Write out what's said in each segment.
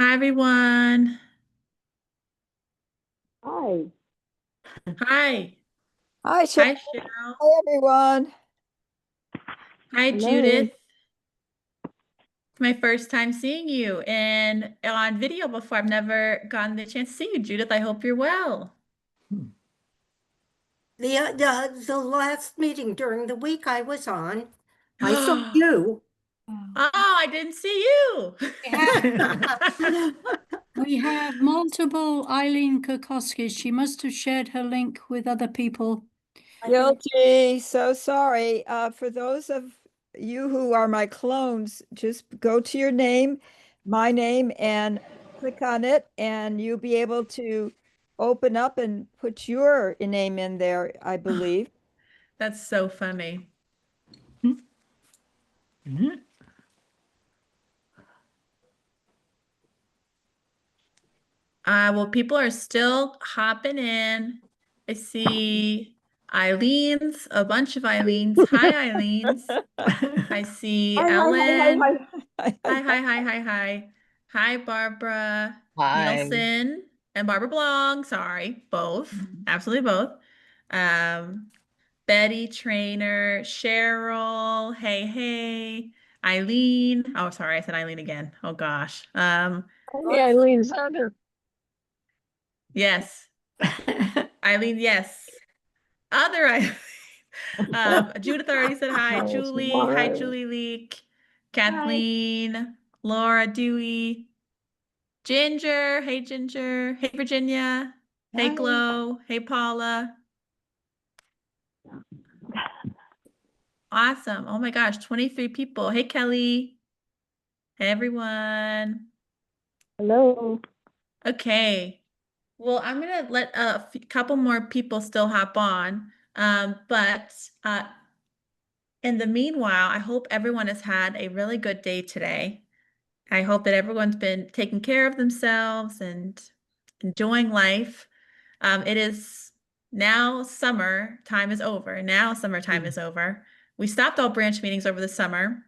Hi, everyone. Hi. Hi. Hi, Sharon. Hi, Cheryl. Hi, everyone. Hi, Hello. Judith. It's my first time seeing you and on video before. I've never gotten the chance to see you, Judith. I hope you're well. The last meeting during the week I was on, I saw Oh, you. I didn't see you. We have, we have multiple Eileen Kokoskis. She must have shared her link with other people. Guilty. So sorry. For those of you who are my clones, just go to your name, my name, and click on it, and you'll be able to open up and put your name in there, I believe. That's so funny. Well, people are still hopping in. I see Eileen's, a bunch of Eileen's. Hi, Eileen's. I see Hi, hi, hi, hi, Ellen. hi. Hi, hi, hi, hi, hi. Hi, Barbara Hi. Nielsen and Barbara Blong. Sorry, both. Absolutely both. Um, Betty Trainer, Cheryl. Hey, hey. Eileen. Oh, sorry, I said Eileen again. Oh gosh. Hey, Eileen's other. Yes. Eileen, yes. Other Eileen. Judith already said hi. Julie. Hi, Julie Leek. Hi. Kathleen. Laura Dewey. Ginger. Hey, Ginger. Hey, Virginia. Hey, Hi. Glow. Hey, Paula. Awesome. Oh my gosh, 23 people. Hey, Kelly. Hey, everyone. Hello. Okay. Well, I'm gonna let couple more people still hop on. But in the meanwhile, I hope everyone has had a really good day today. I hope that everyone's been taking care of themselves and enjoying life. It is now summer time is over. Now summertime is over. We stopped all branch meetings over the summer.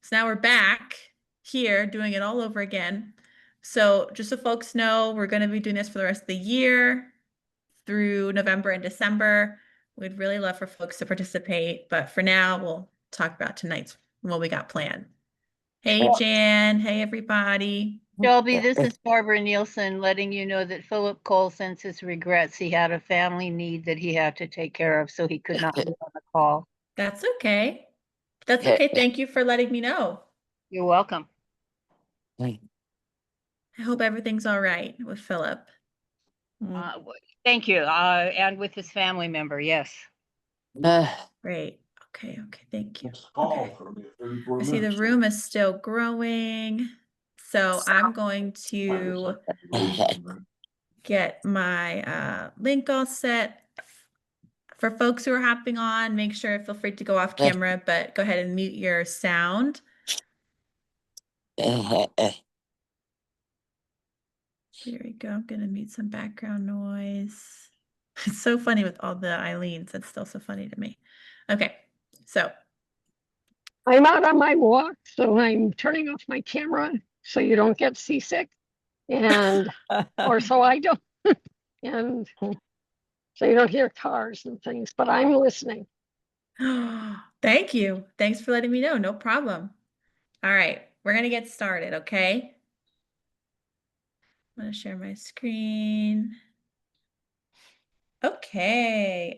So now we're back here doing it all over again. So just so folks know, we're going to be doing this for the rest of the year through November and December. We'd really love for folks to participate, but for now, we'll talk about tonight's what we got planned. Hey, Jan. Hey, everybody. Shelby, this is Barbara Nielsen letting you know that Philip Cole sends his regrets. He had a family need that he had to take care of, so he could not be on the call. That's okay. That's okay. Thank you for letting me know. You're welcome. I hope everything's all right with Philip. Thank you. And with his family member, yes. Great. Okay, thank you. Okay. I see the room is still growing. So I'm going to get my link all set. For folks who are hopping on, make sure, feel free to go off camera, but go ahead and mute your sound. Here we go. I'm gonna mute some background noise. It's so funny with all the Eileens. That's still so funny to me. Okay, so I'm out on my walk, so I'm turning off my camera so you don't get seasick, and or so I don't, and so you don't hear cars and things. But I'm listening. thank you. Thanks for letting me know. No problem. All right, we're gonna get started, okay? I'm gonna share my screen. Okay,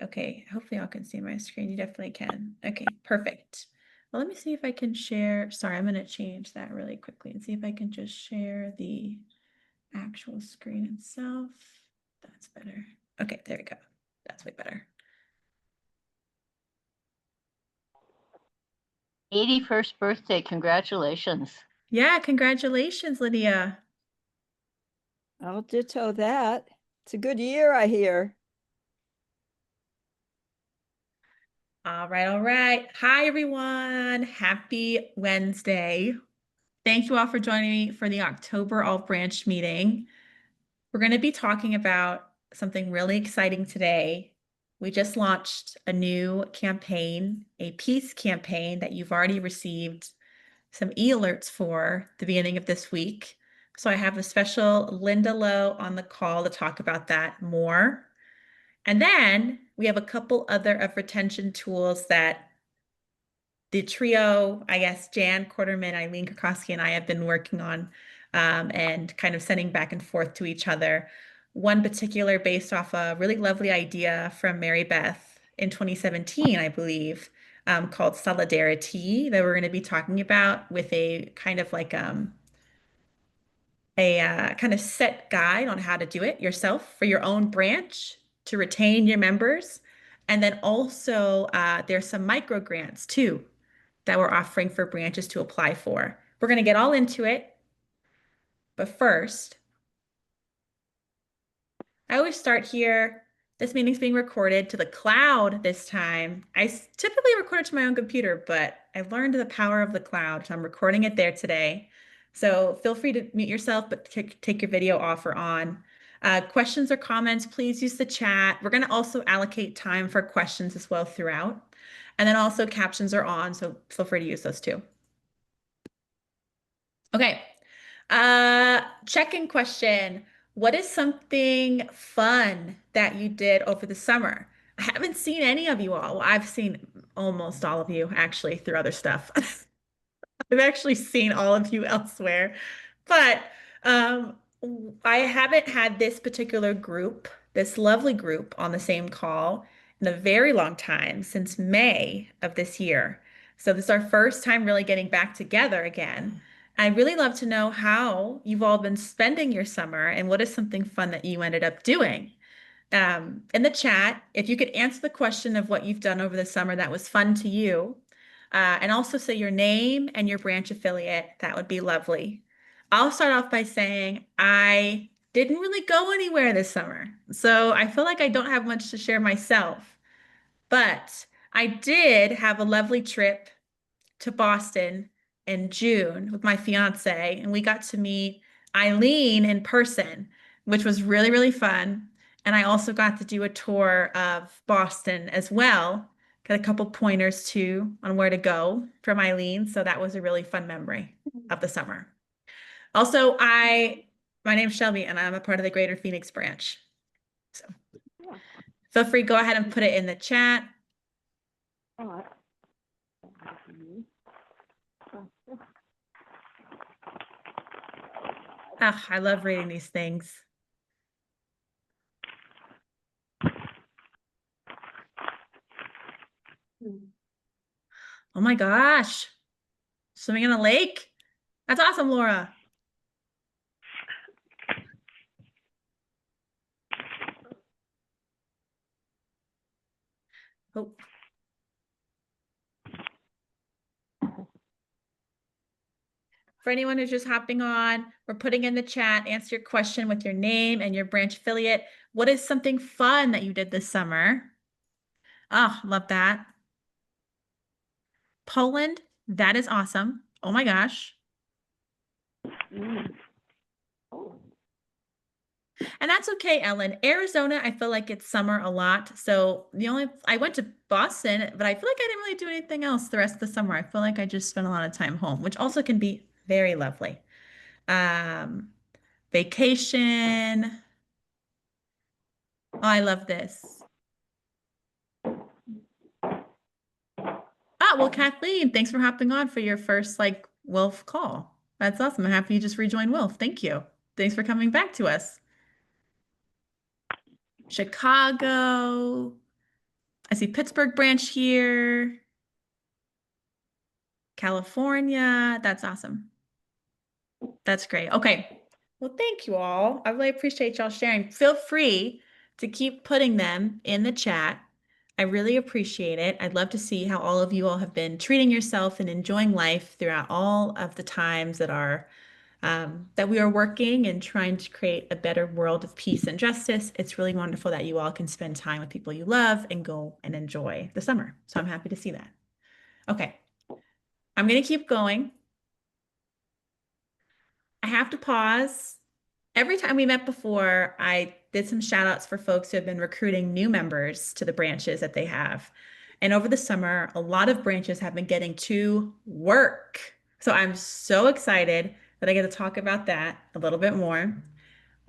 hopefully y'all can see my screen. You definitely can. Okay, perfect. Well, let me see if I can share. Sorry, I'm gonna change that really quickly and see if I can just share the actual screen itself. That's better. Okay, there we go. That's way better. 81st birthday. Congratulations. Yeah, congratulations, Lydia. I'll ditto that. It's a good year, I hear. All right, all right. Hi, everyone. Happy Wednesday. Thank you all for joining me for the October All Branch meeting. We're going to be talking about something really exciting today. We just launched a new campaign, a peace campaign that you've already received some e-alerts for the beginning of this week. So I have a special Linda Lowe on the call to talk about that more. And then we have a couple other of retention tools that the trio, I guess, Jan Quarterman, Eileen Kokoski, and I have been working on and kind of sending back and forth to each other. One particular based off a really lovely idea from Mary Beth in 2017, I believe, called Solidarity that we're going to be talking about with a kind of like a kind of set guide on how to do it yourself for your own branch to retain your members. And then also there's some micro grants too that we're offering for branches to apply for. We're going to get all into it. But first, I always start here. This meeting's being recorded to the cloud this time. I typically record it to my own computer, but I've learned the power of the cloud, so I'm recording it there today. So feel free to mute yourself, but take your video off or on. Questions or comments, please use the chat. We're going to also allocate time for questions as well throughout. And then also captions are on, so feel free to use those too. Okay. Check-in question. What is something fun that you did over the summer? I haven't seen any of you all. Well, I've seen almost all of you actually through other stuff. I've actually seen all of you elsewhere, but I haven't had this particular group, this lovely group on the same call in a very long time, since May of this year. So this is our first time really getting back together again. I'd really love to know how you've all been spending your summer and what is something fun that you ended up doing. In the chat, if you could answer the question of what you've done over the summer that was fun to you, and also say your name and your branch affiliate, that would be lovely. I'll start off by saying I didn't really go anywhere this summer, so I feel like I don't have much to share myself, but I did have a lovely trip to Boston in June with my fiance, and we got to meet Eileen in person, which was really, really fun. And I also got to do a tour of Boston as well. Got a couple pointers too on where to go from Eileen. So that was a really fun memory of the summer. Also, my name's Shelby and I'm a part of the Greater Phoenix branch. So feel free, go ahead and put it in the chat. Oh, I love reading these things. Oh my gosh. Swimming in a lake? That's awesome, Laura. Oh. For anyone who's just hopping on, we're putting in the chat, answer your question with your name and your branch affiliate. What is something fun that you did this summer? Oh, love that. Poland, that is awesome. Oh my gosh. And that's okay, Ellen. Arizona, I feel like it's summer a lot. So I went to Boston, but I feel like I didn't really do anything else the rest of the summer. I feel like I just spent a lot of time home, which also can be very lovely. Vacation. Oh, I love this. Ah, well, Kathleen, thanks for hopping on for your first Wilf call. That's awesome. I'm happy you just rejoined Wilf. Thank you. Thanks for coming back to us. Chicago. I see Pittsburgh branch here. California. That's awesome. That's great. Okay. Well, thank you all. I really appreciate y'all sharing. Feel free to keep putting them in the chat. I really appreciate it. I'd love to see how all of you all have been treating yourself and enjoying life throughout all of the times that we are working and trying to create a better world of peace and justice. It's really wonderful that you all can spend time with people you love and go and enjoy the summer. So I'm happy to see that. Okay, I'm going to keep going. I have to pause. Every time we met before, I did some shout outs for folks who have been recruiting new members to the branches that they have. And over the summer, a lot of branches have been getting to work. So I'm so excited that I get to talk about that a little bit more.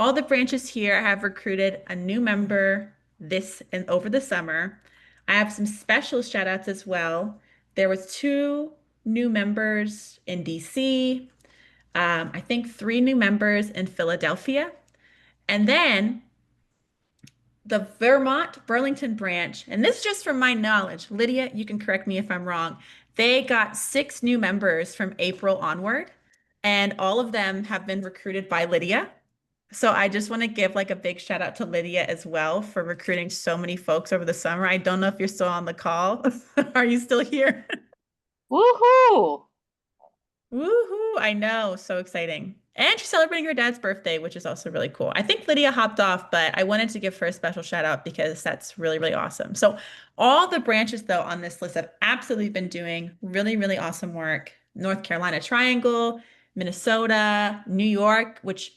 All the branches here have recruited a new member this and over the summer. I have some special shout outs as well. There was 2 new members in DC. I think 3 new members in Philadelphia. And then the Vermont Burlington branch, and this is just from my knowledge, Lydia, you can correct me if I'm wrong. They got 6 new members from April onward, and all of them have been recruited by Lydia. So I just want to give like a big shout out to Lydia as well for recruiting so many folks over the summer. I don't know if you're still on the call. Are you still here? Woohoo! Woohoo! I know, so exciting. And she's celebrating her dad's birthday, which is also really cool. I think Lydia hopped off, but I wanted to give her a special shout out because that's really, really awesome. So all the branches though on this list have absolutely been doing really, really awesome work. North Carolina Triangle, Minnesota, New York, which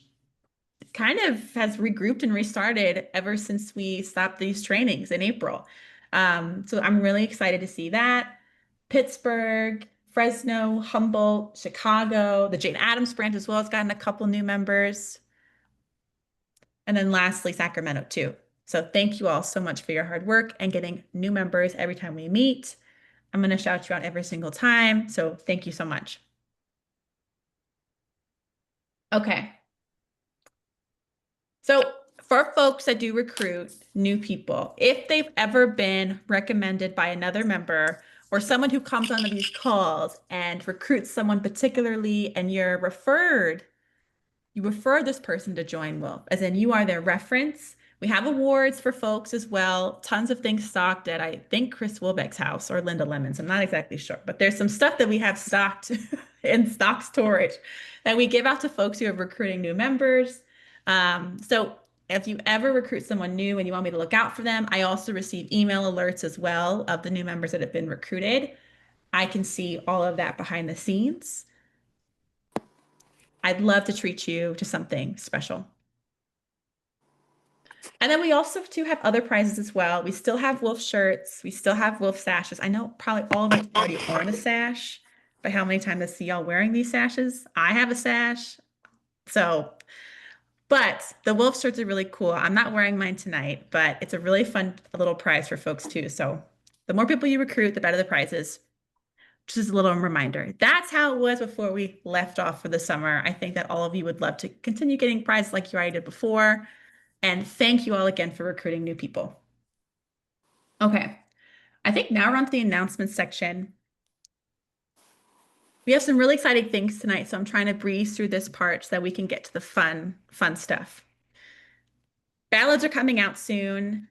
kind of has regrouped and restarted ever since we stopped these trainings in April. So I'm really excited to see that. Pittsburgh, Fresno, Humboldt, Chicago, the Jane Addams branch as well has gotten a couple new members. And then lastly, Sacramento too. So thank you all so much for your hard work and getting new members every time we meet. I'm going to shout you out every single time. So thank you so much. Okay. So for folks that do recruit new people, if they've ever been recommended by another member or someone who comes onto these calls and recruits someone particularly and you refer this person to join Wolf, as in you are their reference. We have awards for folks as well. Tons of things stocked at, I think, Chris Wilbeck's house or Linda Lemon's. I'm not exactly sure, but there's some stuff that we have stocked in stock storage that we give out to folks who are recruiting new members. So if you ever recruit someone new and you want me to look out for them, I also receive email alerts as well of the new members that have been recruited. I can see all of that behind the scenes. I'd love to treat you to something special. And then we also do have other prizes as well. We still have Wolf shirts. We still have Wolf sashes. I know probably all of you already own a sash by how many times I see y'all wearing these sashes. I have a sash. So, but the Wolf shirts are really cool. I'm not wearing mine tonight, but it's a really fun little prize for folks too. So the more people you recruit, the better the prizes. Just a little reminder. That's how it was before we left off for the summer. I think that all of you would love to continue getting prizes like you already did before. And thank you all again for recruiting new people. Okay, I think now we're on to the announcements section. We have some really exciting things tonight, so I'm trying to breeze through this part so that we can get to the fun stuff. Ballots are coming out soon.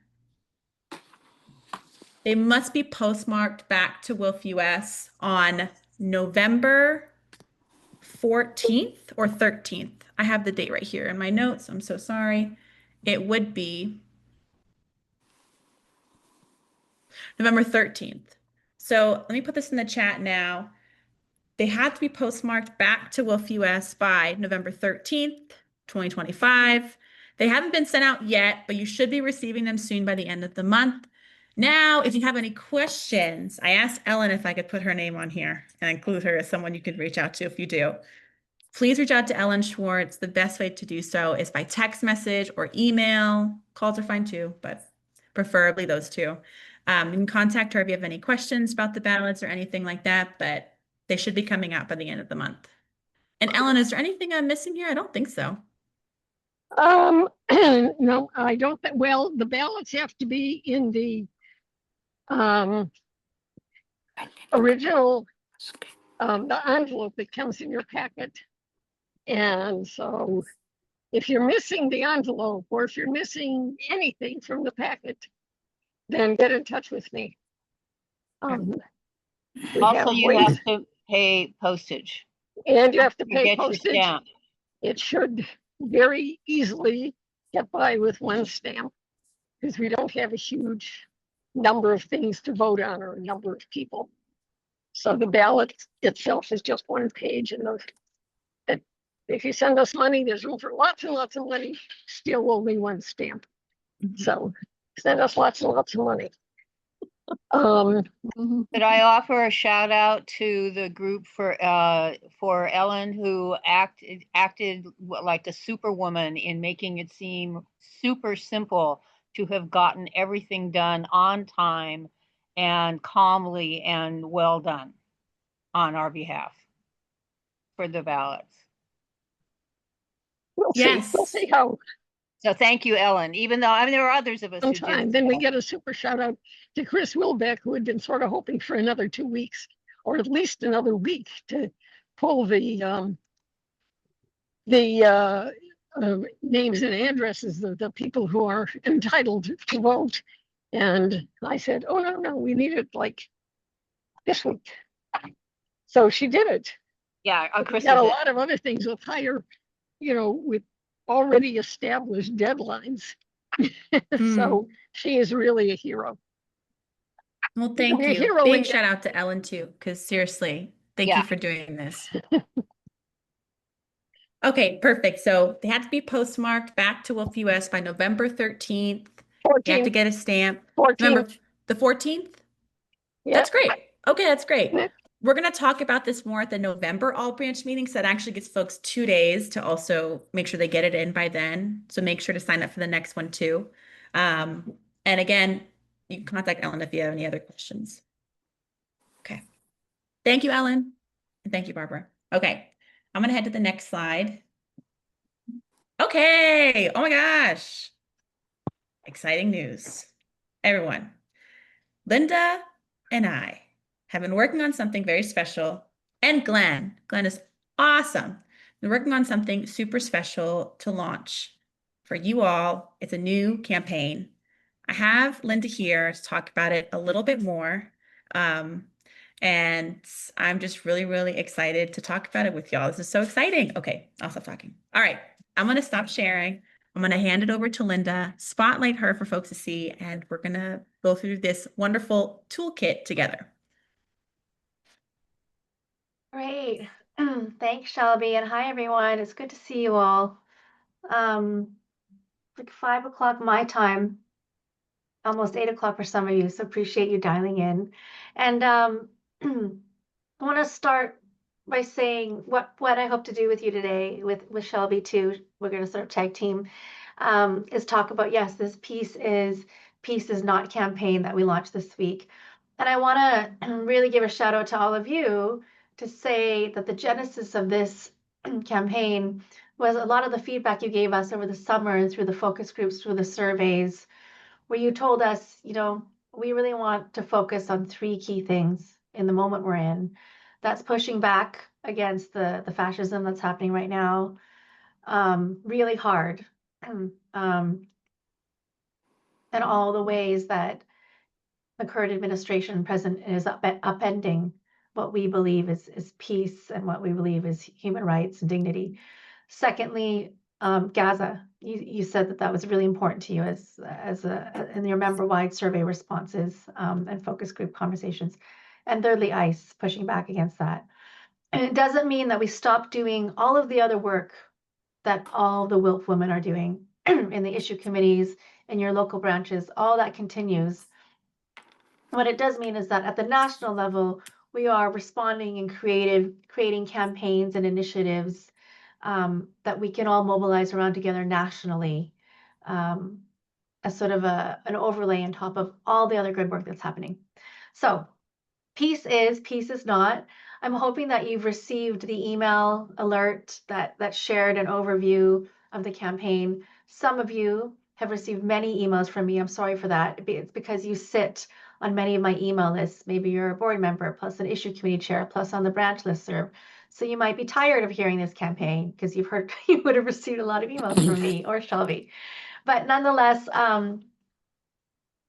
They must be postmarked back to Wolf US on November 14th or 13th. I have the date right here in my notes. I'm so sorry. It would be November 13th. So let me put this in the chat now. They have to be postmarked back to Wolf US by November 13th, 2025. They haven't been sent out yet, but you should be receiving them soon by the end of the month. Now, if you have any questions, I asked Ellen if I could put her name on here and include her as someone you could reach out to if you do. Please reach out to Ellen Schwartz. The best way to do so is by text message or email. Calls are fine too, but preferably those two. You can contact her if you have any questions about the ballots or anything like that, but they should be coming out by the end of the month. And Ellen, is there anything I'm missing here? I don't think so. No, I don't think, well, the ballots have to be in the original the envelope that comes in your packet. And so if you're missing the envelope or if you're missing anything from the packet, then get in touch with me. We Also, you ways- have to pay postage. and you have to You pay get your postage. stamp. It should very easily get by with one stamp because we don't have a huge number of things to vote on or a number of people. So the ballot itself is just one page, and if you send us money, there's room for lots and lots of money, still only one stamp. So send us lots and lots of money. Um, Could I offer a shout out to the group for Ellen, who acted like a superwoman in making it seem super simple to have gotten everything done on time and calmly and well done on our behalf for the ballots. we'll see. We'll Yes. see how So thank you, Ellen, even though, I mean, there were others of us who sometime. did. Then we well. get a super shout out to Chris Wilbeck, who had been sort of hoping for another 2 weeks or at least another week to pull the names and addresses of the people who are entitled to vote. And I said, oh, no, we need it like this week. So she did it. Yeah, Chris Got a did. lot of other things with higher, with already established deadlines. So she is really a hero. Well, thank A you. hero Big in- shout out to Ellen too, because seriously, thank Yeah. you for doing this. Okay, perfect. So they have to be postmarked back to Wolf US by November 13th. You have to 14th, get a stamp. 14th. Remember the 14th? Yeah. That's great. Okay, that's great. Yeah. We're going to talk about this more at the November all branch meeting. So that actually gives folks 2 days to also make sure they get it in by then. So make sure to sign up for the next one too. And again, you can contact Ellen if you have any other questions. Okay. Thank you, Ellen. And thank you, Barbara. Okay. I'm going to head to the next slide. Okay. Oh my gosh. Exciting news. Everyone, Linda and I have been working on something very special, and Glenn is awesome. We're working on something super special to launch for you all. It's a new campaign. I have Linda here to talk about it a little bit more. And I'm just really, really excited to talk about it with y'all. This is so exciting. Okay, I'll stop talking. All right, I'm going to stop sharing. I'm going to hand it over to Linda, spotlight her for folks to see, and we're going to go through this wonderful toolkit together. Great. Thanks, Shelby, and hi, everyone. It's good to see you all. Like 5 o'clock my time, almost 8 o'clock for some of you, so appreciate you dialing in. And I want to start by saying what I hope to do with you today, with Shelby too. We're going to sort of tag team, is talk about, yes, this Peace is Not campaign that we launched this week. And I want to really give a shout out to all of you to say that the genesis of this campaign was a lot of the feedback you gave us over the summer and through the focus groups, through the surveys, where you told us, we really want to focus on 3 key things in the moment we're in. That's pushing back against the fascism that's happening right now, really hard, and all the ways that the current administration present is upending what we believe is peace and what we believe is human rights and dignity. Secondly, Gaza. You said that was really important to you in your member-wide survey responses and focus group conversations. And thirdly, ICE, pushing back against that. And it doesn't mean that we stop doing all of the other work that all the WILF women are doing in the issue committees, in your local branches. All that continues. What it does mean is that at the national level, we are responding and creating campaigns and initiatives that we can all mobilize around together nationally, as sort of an overlay on top of all the other good work that's happening. So peace is not. I'm hoping that you've received the email alert that shared an overview of the campaign. Some of you have received many emails from me. I'm sorry for that. It's because you sit on many of my email lists. Maybe you're a board member, plus an issue committee chair, plus on the branch listserv. So you might be tired of hearing this campaign because you would have received a lot of emails from me or Shelby. But nonetheless,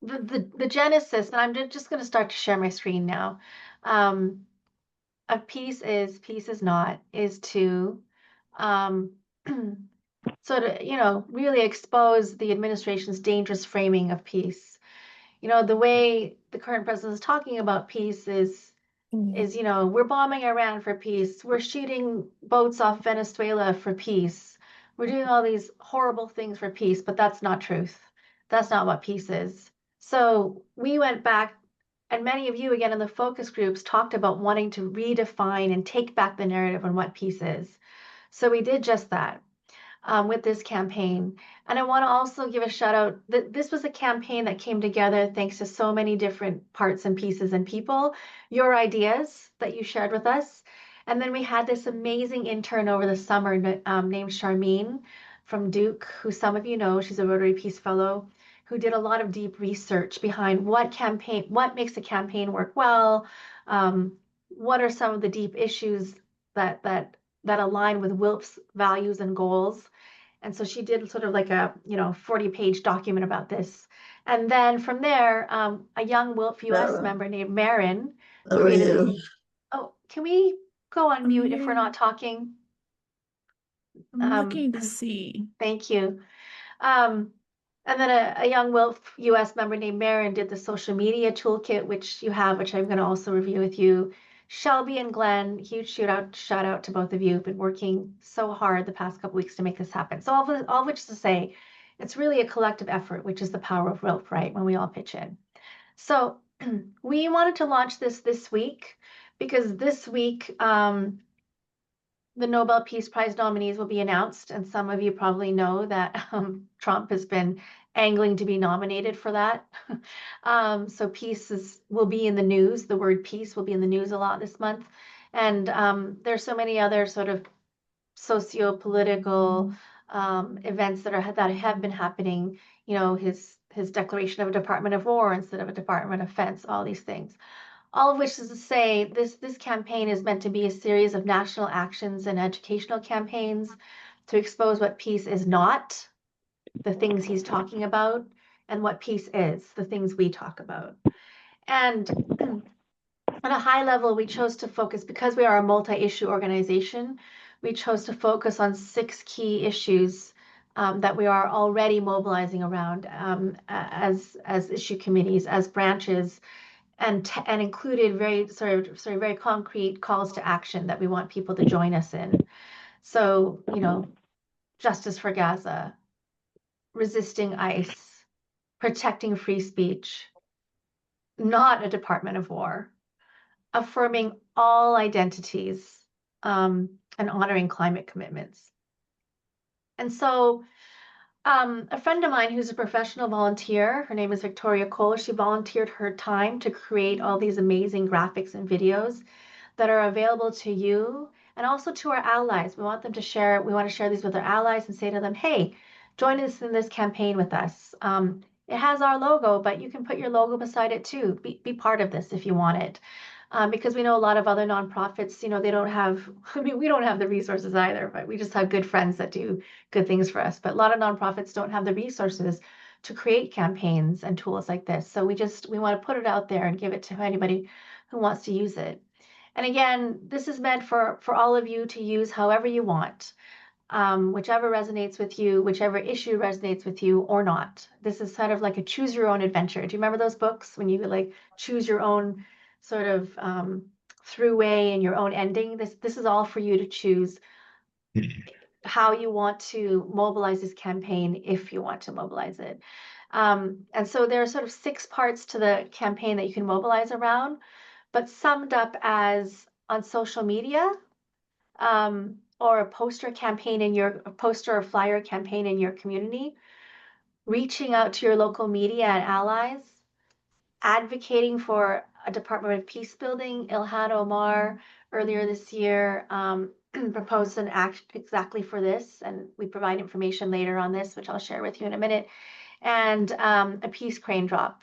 the genesis, and I'm just going to start to share my screen now. Of peace is not, is to sort of, really expose the administration's dangerous framing of peace. The way the current president is talking about peace is, we're bombing Iran for peace. We're shooting boats off Venezuela for peace. We're doing all these horrible things for peace, but that's not truth. That's not what peace is. So we went back And many of you, again, in the focus groups talked about wanting to redefine and take back the narrative on what peace is. So we did just that with this campaign. And I want to also give a shout out that this was a campaign that came together thanks to so many different parts and pieces and people, your ideas that you shared with us. And then we had this amazing intern over the summer named Charmene from Duke, who some of you know, she's a Rotary Peace Fellow, who did a lot of deep research behind what makes a campaign work well, what are some of the deep issues that align with WILP's values and goals. And so she did sort of like a 40-page document about this. And then from there, a young WILP US member named Marin created. Oh, can we go on mute if we're not talking? I'm looking to see. Thank you. And then a young WILP US member named Marin did the social media toolkit, which you have, which I'm going to also review with you. Shelby and Glenn, huge shout out to both of you. Have been working so hard the past couple weeks to make this happen. So all of which is to say, it's really a collective effort, which is the power of WILP, right? When we all pitch in. So we wanted to launch this week because this week, the Nobel Peace Prize nominees will be announced, and some of you probably know that Trump has been angling to be nominated for that. So peace will be in the news. The word peace will be in the news a lot this month. And there's so many other sort of socio-political events that have been happening. You know, his declaration of a Department of War instead of a Department of Defense, all these things. All of which is to say, this campaign is meant to be a series of national actions and educational campaigns to expose what peace is not, the things he's talking about, and what peace is, the things we talk about. And at a high level, we chose to focus, because we are a multi-issue organization, we chose to focus on 6 key issues that we are already mobilizing around as issue committees, as branches, and included very concrete calls to action that we want people to join us in. So, justice for Gaza, resisting ICE, protecting free speech, not a Department of War, affirming all identities, and honoring climate commitments. And so a friend of mine who's a professional volunteer, her name is Victoria Cole, she volunteered her time to create all these amazing graphics and videos that are available to you and also to our allies. We want to share these with our allies and say to them, hey, join us in this campaign with us. It has our logo, but you can put your logo beside it too. Be part of this if you want it. Because we know a lot of other nonprofits, they don't have, we don't have the resources either, but we just have good friends that do good things for us. But a lot of nonprofits don't have the resources to create campaigns and tools like this. So we want to put it out there and give it to anybody who wants to use it. And again, this is meant for all of you to use however you want, whichever resonates with you, whichever issue resonates with you or not. This is sort of like a choose your own adventure. Do you remember those books when you would choose your own sort of throughway and your own ending? This is all for you to choose how you want to mobilize this campaign if you want to mobilize it. And so there are sort of 6 parts to the campaign that you can mobilize around, but summed up as on social media, or a poster or flyer campaign in your community, reaching out to your local media and allies, advocating for a Department of Peace building. Ilhan Omar earlier this year proposed an act exactly for this, and we provide information later on this, which I'll share with you in a minute, and a peace crane drop.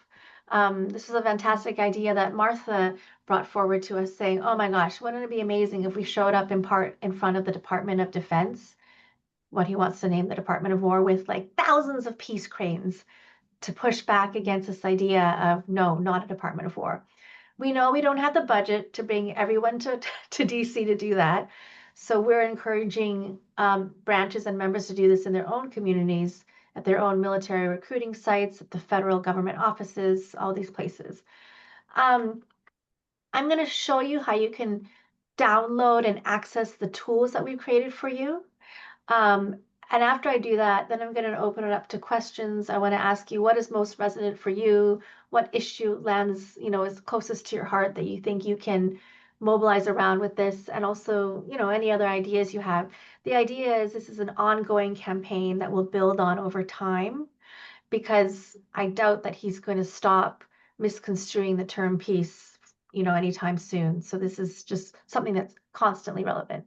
This is a fantastic idea that Martha brought forward to us, saying, oh my gosh, wouldn't it be amazing if we showed up in front of the Department of Defense, what he wants to name the Department of War, with thousands of peace cranes to push back against this idea of no, not a Department of War. We know we don't have the budget to bring everyone to DC to do that. So we're encouraging branches and members to do this in their own communities, at their own military recruiting sites, at the federal government offices, all these places. I'm going to show you how you can download and access the tools that we've created for you. And after I do that, then I'm going to open it up to questions. I want to ask you what is most resonant for you? What issue lands, is closest to your heart that you think you can mobilize around with this? And also, any other ideas you have. The idea is this is an ongoing campaign that will build on over time, because I doubt that he's going to stop misconstruing the term peace, anytime soon. So this is just something that's constantly relevant.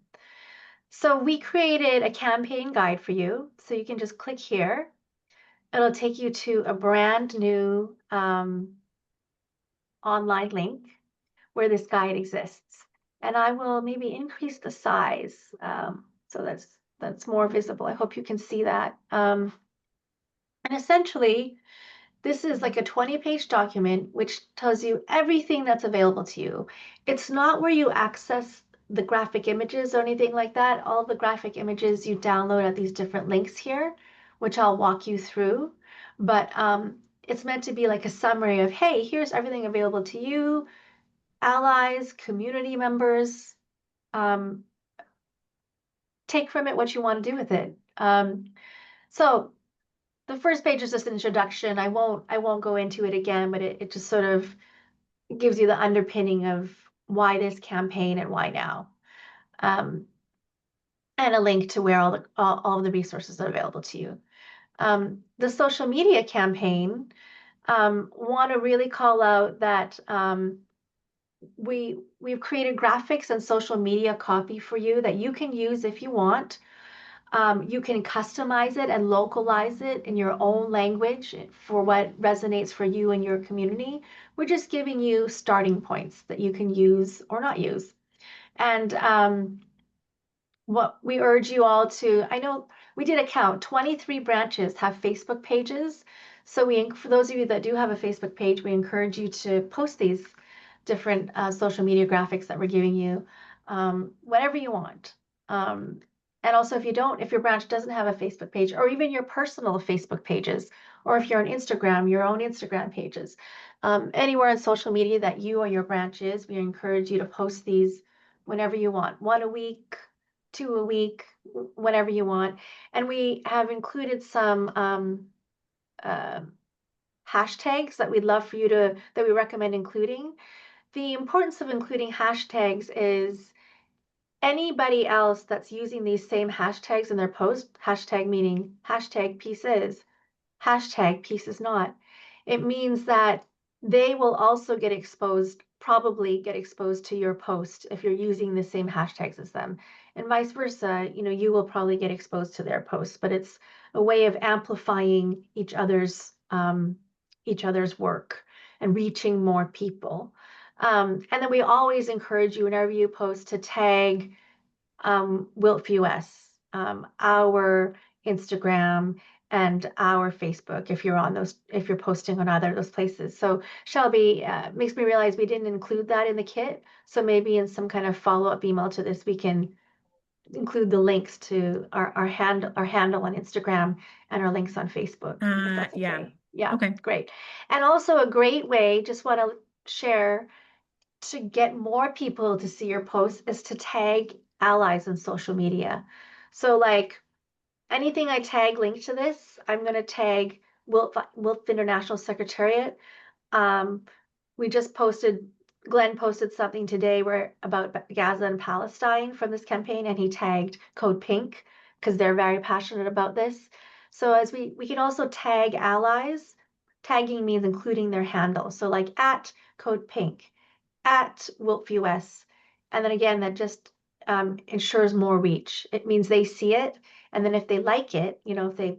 So we created a campaign guide for you. So you can just click here. It'll take you to a brand new online link where this guide exists. And I will maybe increase the size so that's more visible. I hope you can see that. And essentially, this is like a 20-page document which tells you everything that's available to you. It's not where you access the graphic images or anything like that. All the graphic images you download at these different links here, which I'll walk you through. But it's meant to be like a summary of, hey, here's everything available to you, allies, community members. Take from it what you want to do with it. So the first page is just an introduction. I won't go into it again, but it just sort of gives you the underpinning of why this campaign and why now. And a link to where all of the resources are available to you. The social media campaign, want to really call out that we've created graphics and social media copy for you that you can use if you want. You can customize it and localize it in your own language for what resonates for you and your community. We're just giving you starting points that you can use or not use. And what we urge you all to, I know we did a count, 23 branches have Facebook pages. So for those of you that do have a Facebook page, we encourage you to post these different social media graphics that we're giving you, whatever you want. And also, if your branch doesn't have a Facebook page, or even your personal Facebook pages, or if you're on Instagram, your own Instagram pages, anywhere on social media that you or your branch is, we encourage you to post these whenever you want, 1 a week, 2 a week, whenever you want. And we have included some hashtags that we'd love for you that we recommend including. The importance of including hashtags is anybody else that's using these same hashtags in their post, hashtag meaning hashtag peace is, hashtag peace is not. It means that they will also probably get exposed to your post if you're using the same hashtags as them. And vice versa, you will probably get exposed to their posts, but it's a way of amplifying each other's work and reaching more people. And then we always encourage you, whenever you post, to tag WILPF-US, our Instagram, and our Facebook if you're posting on either of those places. So Shelby, makes me realize we didn't include that in the kit. So maybe in some kind of follow-up email to this, we can include the links to our handle on Instagram and our links on Facebook. If that's okay. Yeah. Yeah. Okay. Great. And also a great way, just want to share, to get more people to see your posts is to tag allies on social media. So like anything I tag linked to this, I'm going to tag WILPF International Secretariat. Glenn posted something today about Gaza and Palestine from this campaign, and he tagged Code Pink because they're very passionate about this. So as we can also tag allies. Tagging means including their handle. So like at Code Pink, at WILPF-US. And then again, that just ensures more reach. It means they see it. And then if they like it, if they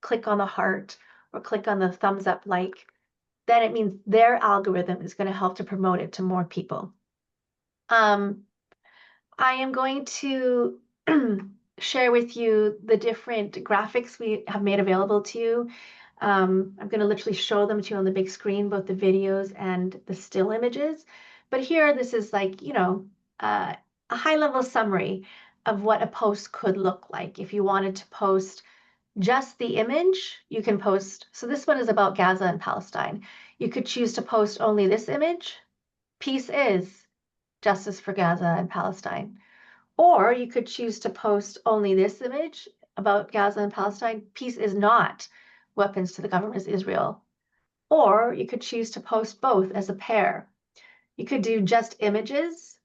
click on the heart or click on the thumbs up like, then it means their algorithm is going to help to promote it to more people. I am going to share with you the different graphics we have made available to you. I'm going to literally show them to you on the big screen, both the videos and the still images. But here, this is like, a high-level summary of what a post could look like. If you wanted to post just the image, you can post. So this one is about Gaza and Palestine. You could choose to post only this image. Peace is justice for Gaza and Palestine. Or you could choose to post only this image about Gaza and Palestine, peace is not weapons to the government of Israel. Or you could choose to post both as a pair. You could do just images,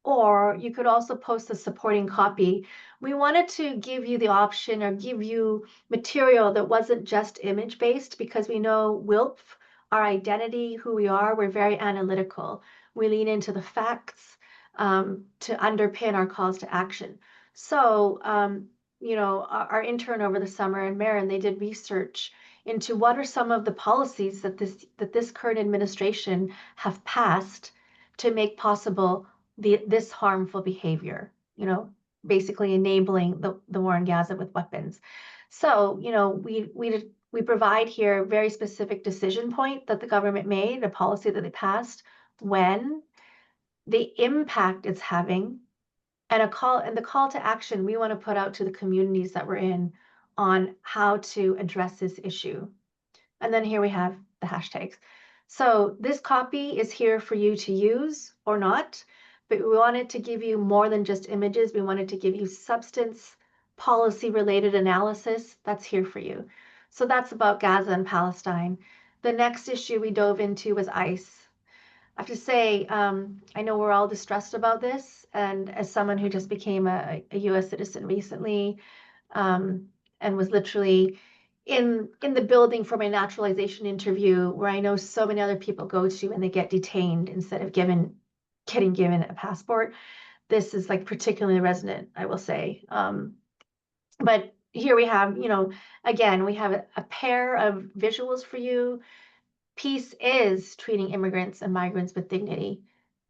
or you could also post the supporting copy. We wanted to give you the option or give you material that wasn't just image based, because we know WILP, our identity, who we are, we're very analytical. We lean into the facts to underpin our calls to action. So, our intern over the summer in Marin, they did research into what are some of the policies that this current administration have passed to make possible this harmful behavior, basically enabling the war in Gaza with weapons. So, we provide here a very specific decision point that the government made, a policy that they passed, when, the impact it's having, and the call to action we want to put out to the communities that we're in on how to address this issue. And then here we have the hashtags. So this copy is here for you to use or not, but we wanted to give you more than just images. We wanted to give you substance, policy related analysis that's here for you. So that's about Gaza and Palestine. The next issue we dove into was ICE. I have to say, I know we're all distressed about this, and as someone who just became a US citizen recently, and was literally in the building for my naturalization interview, where I know so many other people go to and they get detained instead of getting given a passport. This is like particularly resonant, I will say. But here we have, again, we have a pair of visuals for you. Peace is treating immigrants and migrants with dignity.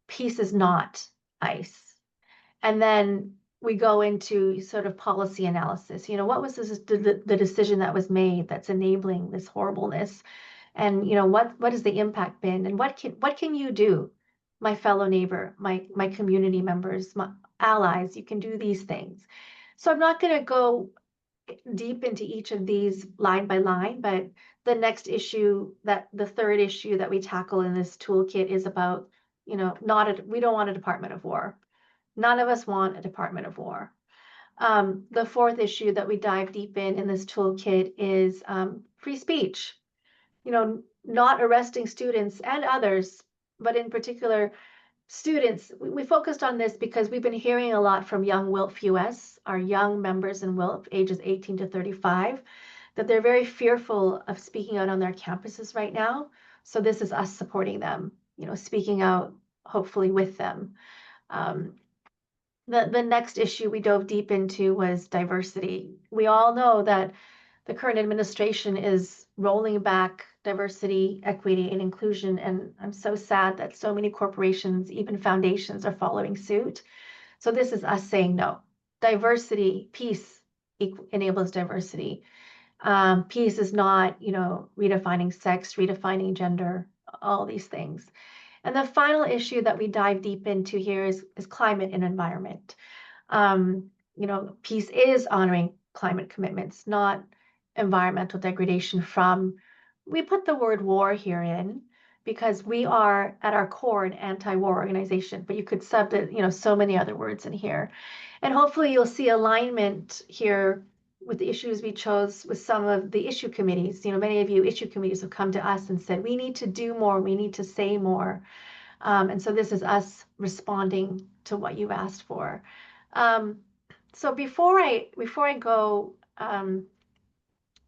Peace is not ICE. And then we go into sort of policy analysis. What was the decision that was made that's enabling this horribleness? And what has the impact been? And what can you do, my fellow neighbor, my community members, my allies? You can do these things. So I'm not going to go deep into each of these line by line, but the next issue, the third issue that we tackle in this toolkit is about, we don't want a Department of War. None of us want a Department of War. The fourth issue that we dive deep in this toolkit is free speech. Not arresting students and others, but in particular students. We focused on this because we've been hearing a lot from Young WILP US, our young members in WILP, ages 18 to 35, that they're very fearful of speaking out on their campuses right now. So this is us supporting them, speaking out, hopefully with them. The next issue we dove deep into was diversity. We all know that the current administration is rolling back diversity, equity, and inclusion, and I'm so sad that so many corporations, even foundations, are following suit. So this is us saying no. Diversity, peace enables diversity. Peace is not, redefining sex, redefining gender, all these things. And the final issue that we dive deep into here is climate and environment. Peace is honoring climate commitments, not environmental degradation we put the word war here in because we are at our core an anti-war organization, but you could sub it, so many other words in here. And hopefully you'll see alignment here with the issues we chose with some of the issue committees. Many of you issue committees have come to us and said, we need to do more, we need to say more. And so this is us responding to what you've asked for. So before I go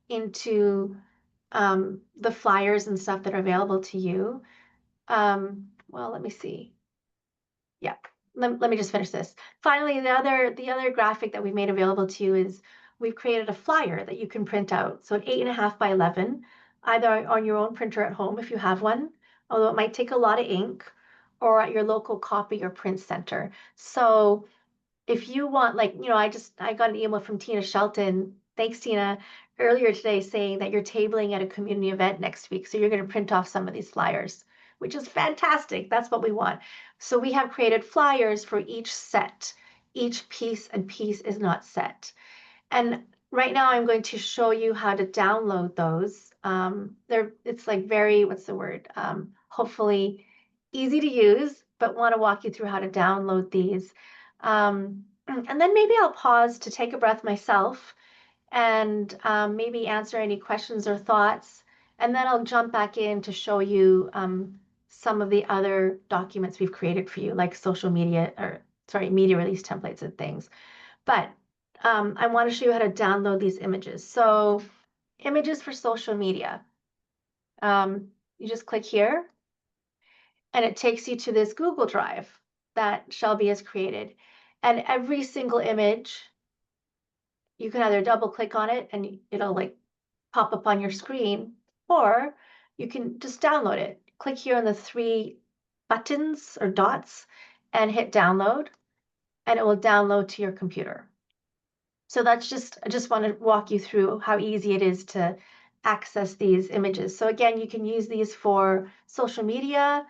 into the flyers and stuff that are available to you, well, let me see. Yeah, let me just finish this. Finally, the other graphic that we made available to you is we've created a flyer that you can print out. So an 8.5 by 11, either on your own printer at home if you have one, although it might take a lot of ink, or at your local copy or print center. So if you want, I got an email from Tina Shelton. Thanks, Tina, earlier today saying that you're tabling at a community event next week. So you're going to print off some of these flyers, which is fantastic. That's what we want. So we have created flyers for each set, each piece, and piece is not set. And right now I'm going to show you how to download those. It's like very, what's the word? Hopefully easy to use, but want to walk you through how to download these. And then maybe I'll pause to take a breath myself and maybe answer any questions or thoughts. And then I'll jump back in to show you some of the other documents we've created for you, like social media, or sorry, media release templates and things. But I want to show you how to download these images. So images for social media. You just click here, and it takes you to this Google Drive that Shelby has created. And every single image, you can either double click on it and it'll like pop up on your screen, or you can just download it. Click here on the 3 buttons or dots and hit download, and it will download to your computer. So that's just, I just want to walk you through how easy it is to access these images. So again, you can use these for social media.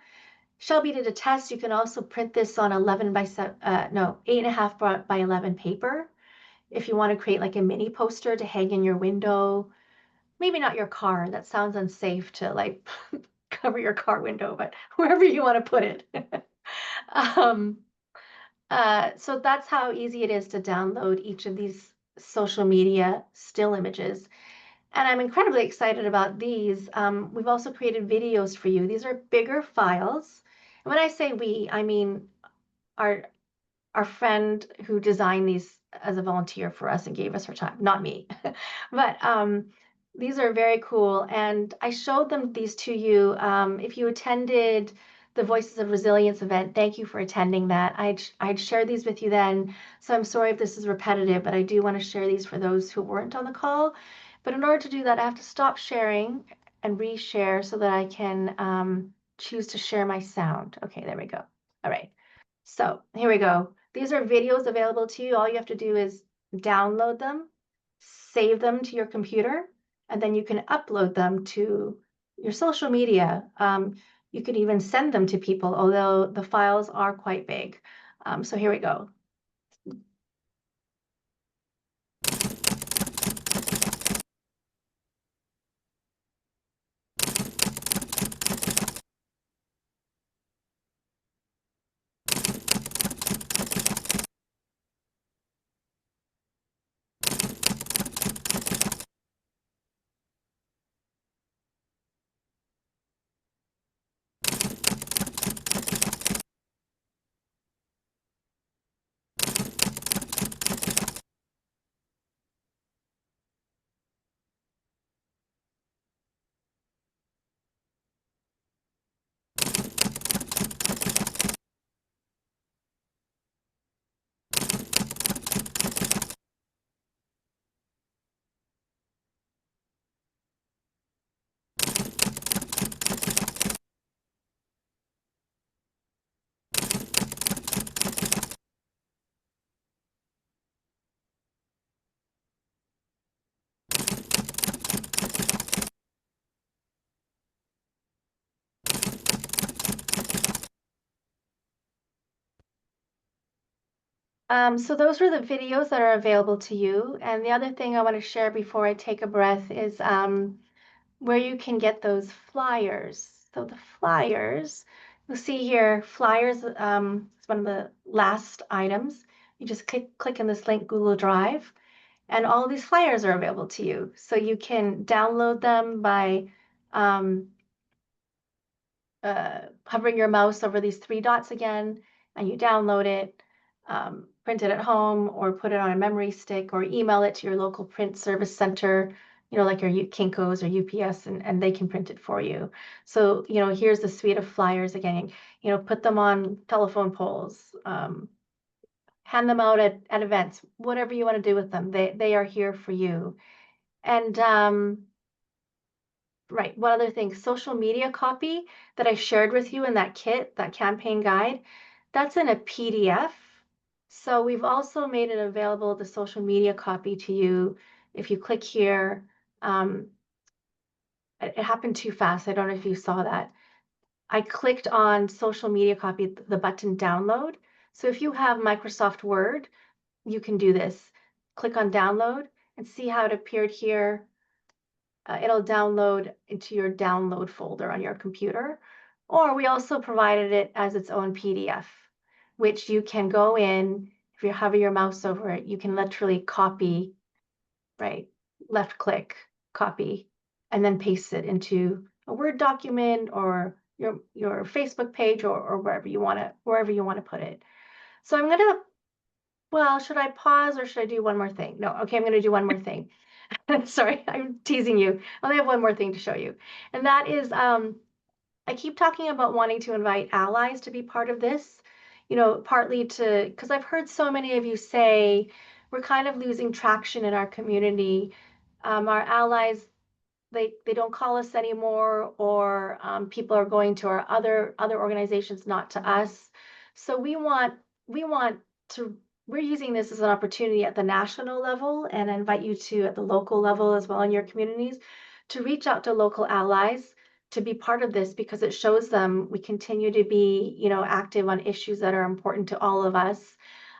Shelby did a test. You can also print this on 8.5 by 11 paper. If you want to create like a mini poster to hang in your window, maybe not your car. That sounds unsafe to like cover your car window, but wherever you want to put it. So that's how easy it is to download each of these social media still images. And I'm incredibly excited about these. We've also created videos for you. These are bigger files. And when I say we, I mean our friend who designed these as a volunteer for us and gave us her time, not me. But these are very cool. And I showed them these to you. If you attended the Voices of Resilience event, thank you for attending that. I'd share these with you then. So I'm sorry if this is repetitive, but I do want to share these for those who weren't on the call. But in order to do that, I have to stop sharing and reshare so that I can choose to share my sound. Okay, there we go. All right. So here we go. These are videos available to you. All you have to do is download them, save them to your computer, and then you can upload them to your social media. You can even send them to people, although the files are quite big. So here we go. So those are the videos that are available to you. And the other thing I want to share before I take a breath is where you can get those flyers. So the flyers, you'll see here, flyers is one of the last items. You just click in this link, Google Drive, and all these flyers are available to you. So you can download them by hovering your mouse over these 3 dots again, and you download it, print it at home, or put it on a memory stick, or email it to your local print service center, you know, like your Kinko's or UPS, and they can print it for you. So, you know, here's the suite of flyers again, you know, put them on telephone poles, hand them out at events, whatever you want to do with them. They are here for you. And right, one other thing, social media copy that I shared with you in that kit, that campaign guide, that's in a PDF. So we've also made it available, the social media copy, to you. If you click here, it happened too fast. I don't know if you saw that. I clicked on social media copy, the button download. So if you have Microsoft Word, you can do this. Click on download and see how it appeared here. It'll download into your download folder on your computer. Or we also provided it as its own PDF, which you can go in, if you hover your mouse over it, you can literally copy right? Left click, copy, and then paste it into a Word document or your Facebook page or wherever you want to put it. So I'm gonna, well, should I pause or should I do one more thing? No, okay, I'm gonna do one more thing. Sorry, I'm teasing you. I only have one more thing to show you. And that is, I keep talking about wanting to invite allies to be part of this, partly because I've heard so many of you say we're kind of losing traction in our community. Our allies, they don't call us anymore, or people are going to our other organizations, not to us. So we want to, we're using this as an opportunity at the national level, and I invite you to at the local level as well in your communities to reach out to local allies to be part of this, because it shows them we continue to be, active on issues that are important to all of us.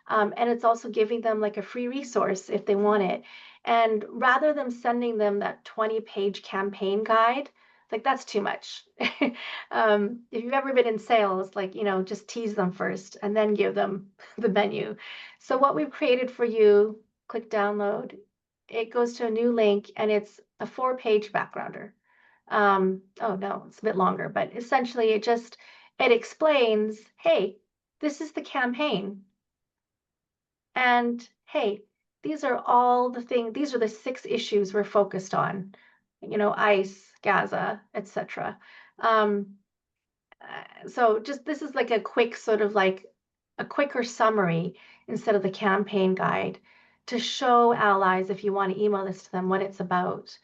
And it's also giving them like a free resource if they want it. And rather than sending them that 20-page campaign guide, like that's too much. If you've ever been in sales, like, just tease them first and then give them the menu. So what we've created for you, click download, it goes to a new link and it's a 4-page backgrounder. Oh no, it's a bit longer, but essentially it explains, hey, this is the campaign. And hey, these are all the things, these are the 6 issues we're focused on, ICE, Gaza, etc. So just this is like a quick sort of like a quicker summary instead of the campaign guide to show allies, if you want to email this to them, what it's about.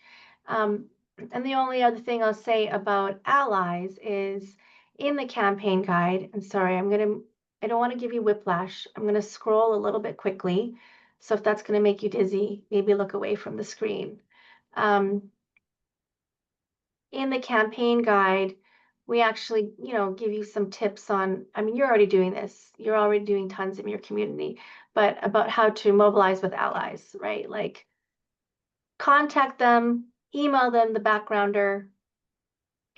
And the only other thing I'll say about allies is in the campaign guide, and sorry, I don't want to give you whiplash. I'm going to scroll a little bit quickly. So if that's going to make you dizzy, maybe look away from the screen. In the campaign guide, we actually, give you some tips on, you're already doing this. You're already doing tons in your community, but about how to mobilize with allies, right? Like contact them, email them the backgrounder,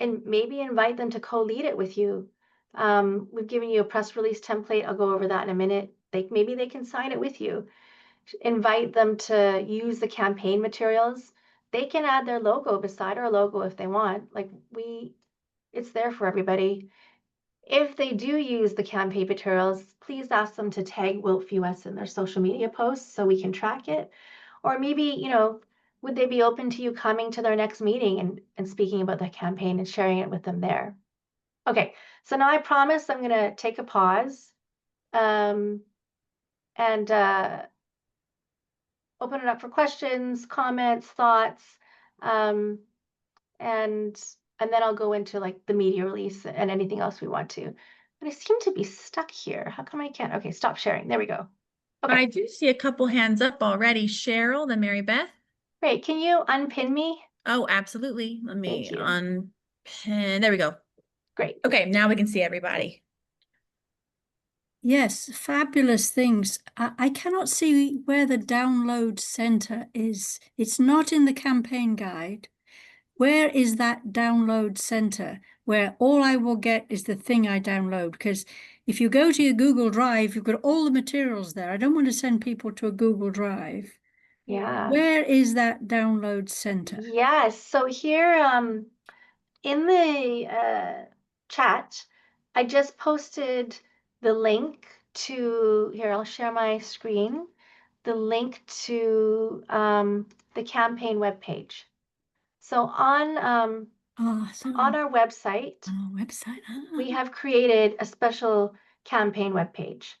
and maybe invite them to co-lead it with you. We've given you a press release template. I'll go over that in a minute. Maybe they can sign it with you. Invite them to use the campaign materials. They can add their logo beside our logo if they want. It's there for everybody. If they do use the campaign materials, please ask them to tag Wilf US in their social media posts so we can track it. Or maybe, would they be open to you coming to their next meeting and speaking about the campaign and sharing it with them there? Okay, so now I promise I'm going to take a pause and open it up for questions, comments, thoughts, and then I'll go into like the media release and anything else we want to. But I seem to be stuck here. How come I can't? Okay, stop sharing. There we go. Okay. I do see a couple hands up already. Cheryl, then Mary Beth. Great. Can you unpin me? Oh, absolutely. Let me Thank you. unpin. There we go. Great. Okay, now we can see everybody. Yes, fabulous things. I cannot see where the download center is. It's not in the campaign guide. Where is that download center where all I will get is the thing I download? Because if you go to your Google Drive, you've got all the materials there. I don't want to send people to a Google Drive. Yeah. Where is that download center? Yes. So here in the chat, I just posted the link to, here, I'll share my screen, the link to the campaign webpage. So on our website, we have created a special campaign webpage.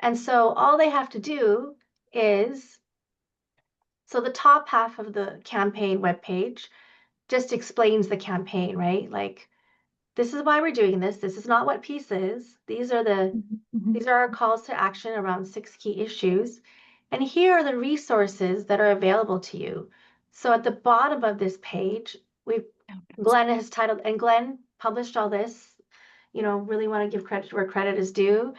And so all they have to do is, so the top half of the campaign webpage just explains the campaign, right? Like, this is why we're doing this. This is not what peace is. These are our calls to action around 6 key issues. And here are the resources that are available to you. So at the bottom of this page, Glenn has titled, and Glenn published all this, really want to give credit where credit is due.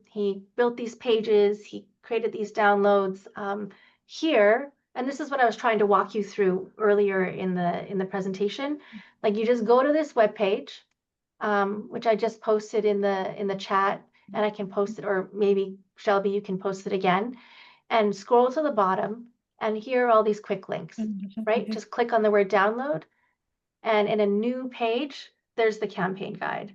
He built these pages, he created these downloads here. And this is what I was trying to walk you through earlier in the presentation. Like, you just go to this webpage, which I just posted in the chat, and I can post it, or maybe Shelby, you can post it again, and scroll to the bottom. And here are all these quick links, right? Just click on the word download, and in a new page, there's the campaign guide.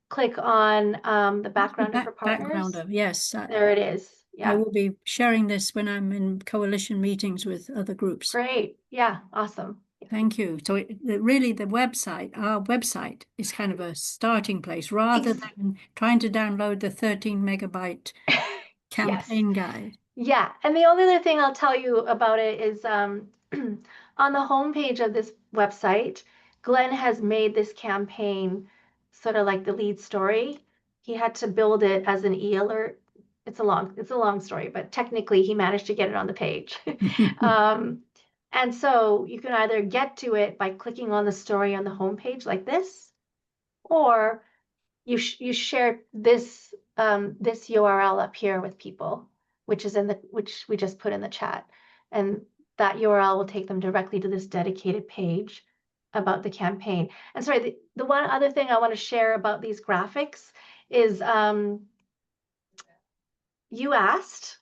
Click on the backgrounder for partners. Backgrounder, yes. There it is. I Yeah, will be sharing this when I'm in coalition meetings with other groups. great. Yeah, awesome. Thank you. So really the website, our website is kind of a starting place rather than trying to download the 13 megabyte campaign guide. Yeah, and the only other thing I'll tell you about it is on the homepage of this website, Glenn has made this campaign sort of like the lead story. He had to build it as an e-alert. It's a long story, but technically he managed to get it on the page. And so you can either get to it by clicking on the story on the homepage like this, or you share this this URL up here with people, which we just put in the chat, and that URL will take them directly to this dedicated page about the campaign. And sorry, the one other thing I want to share about these graphics is you asked,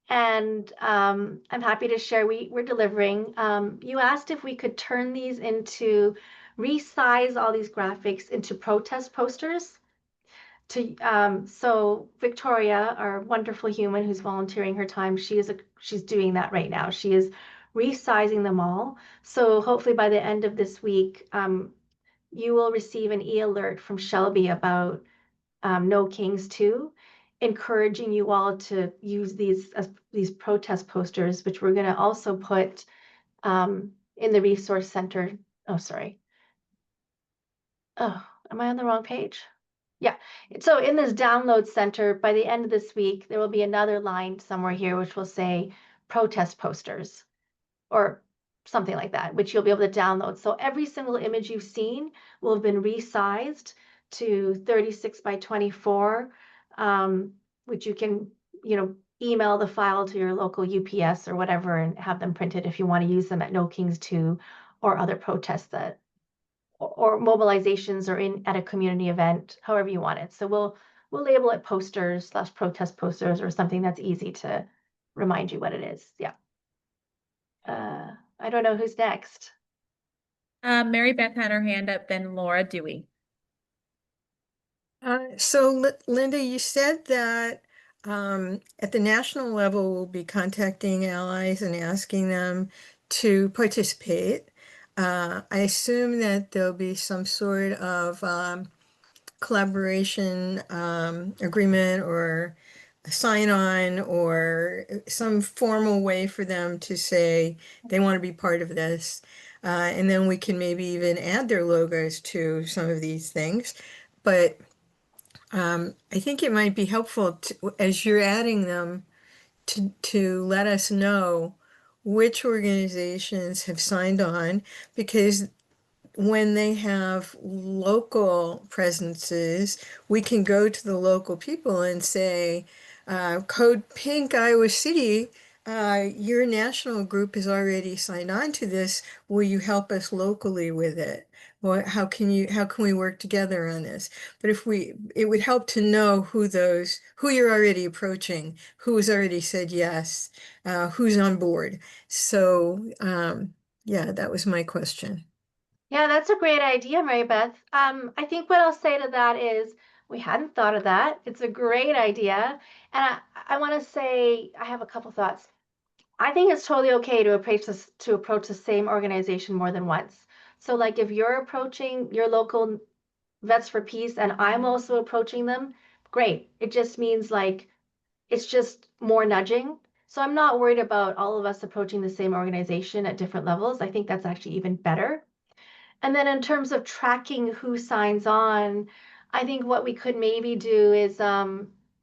and I'm happy to share we're delivering. You asked if we could turn these into, resize all these graphics into protest posters. So Victoria, our wonderful human who's volunteering her time, she's doing that right now. She is resizing them all. So hopefully by the end of this week, you will receive an e-alert from Shelby about No Kings 2, encouraging you all to use these as these protest posters, which we're going to also put in the resource center. Oh, sorry. Oh, am I on the wrong page? Yeah. So in this download center, by the end of this week, there will be another line somewhere here which will say protest posters or something like that, which you'll be able to download. So every single image you've seen will have been resized to 36 by 24, which you can, email the file to your local UPS or whatever and have them printed if you want to use them at No Kings 2 or other protests that or mobilizations or at a community event, however you want it. So we'll label it posters / protest posters or something that's easy to remind you what it is. Yeah. I don't know who's next. Mary Beth had her hand up, then Laura Dewey. Linda, you said that at the national level, we'll be contacting allies and asking them to participate. I assume that there'll be some sort of collaboration agreement or a sign-on or some formal way for them to say they want to be part of this. And then we can maybe even add their logos to some of these things. But I think it might be helpful to, as you're adding them to let us know which organizations have signed on, because when they have local presences, we can go to the local people and say, Code Pink Iowa City, your national group has already signed on to this. Will you help us locally with it? Well, how can we work together on this? But it would help to know who you're already approaching, who has already said yes, who's on board. So, yeah, that was my question. Yeah, that's a great idea, Mary Beth. I think what I'll say to that is we hadn't thought of that. It's a great idea. And I want to say I have a couple thoughts. I think it's totally okay to approach the same organization more than once. So like if you're approaching your local Vets for Peace and I'm also approaching them, great. It just means like it's just more nudging. So I'm not worried about all of us approaching the same organization at different levels. I think that's actually even better. And then in terms of tracking who signs on, I think what we could maybe do is, I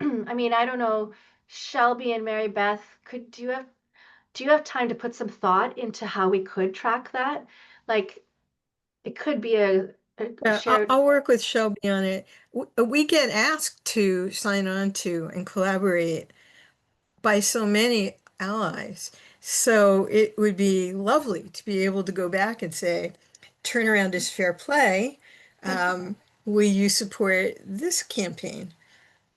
mean, I don't know, Shelby and Mary Beth, do you have time to put some thought into how we could track that? Like, it could be a shared. I'll work with Shelby on it. We get asked to sign on to and collaborate by so many allies. So it would be lovely to be able to go back and say, turnaround is fair play. Will you support this campaign?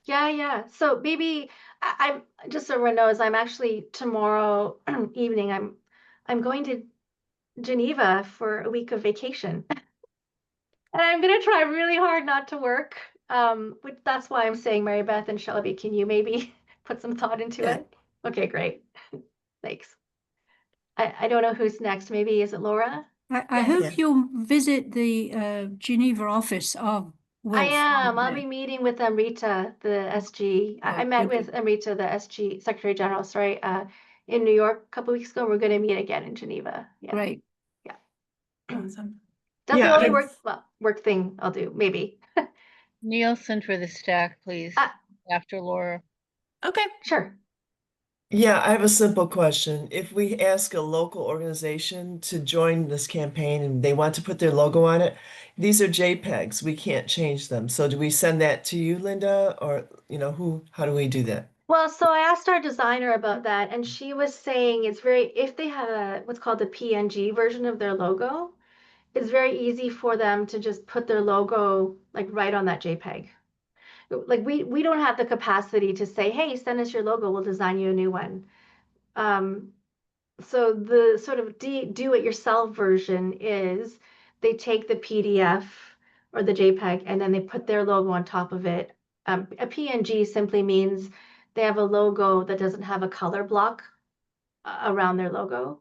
Yeah. So maybe I'm just so everyone knows, I'm actually tomorrow evening, I'm going to Geneva for a week of vacation. And I'm gonna try really hard not to work. Which that's why I'm saying, Mary Beth and Shelby, can you maybe put some thought into Yeah. it? Okay, great. Thanks. I don't know who's next. Maybe is it Laura? I Yes. hope Yeah. you'll visit the Geneva office of I Wilf. am. I'll Yeah. be meeting with Amrita, the SG. I Oh, met good, with Amrita, the SG Secretary General, sorry, in New York a couple weeks ago. We're going to meet again in Geneva. Yeah. Great. Awesome. That's the Yeah, only Yes. work thing I'll do, maybe. Nielsen for the stack, please, after Laura. Okay. Sure. Yeah, I have a simple question. If we ask a local organization to join this campaign and they want to put their logo on it, these are JPEGs. We can't change them. So do we send that to you, Linda, or how do we do that? Well, so I asked our designer about that, and she was saying it's if they have what's called a PNG version of their logo, it's very easy for them to just put their logo like right on that JPEG. Like we don't have the capacity to say, hey, send us your logo, we'll design you a new one. So the sort of do-it-yourself version is they take the PDF or the JPEG and then they put their logo on top of it. A PNG simply means they have a logo that doesn't have a color block around their logo.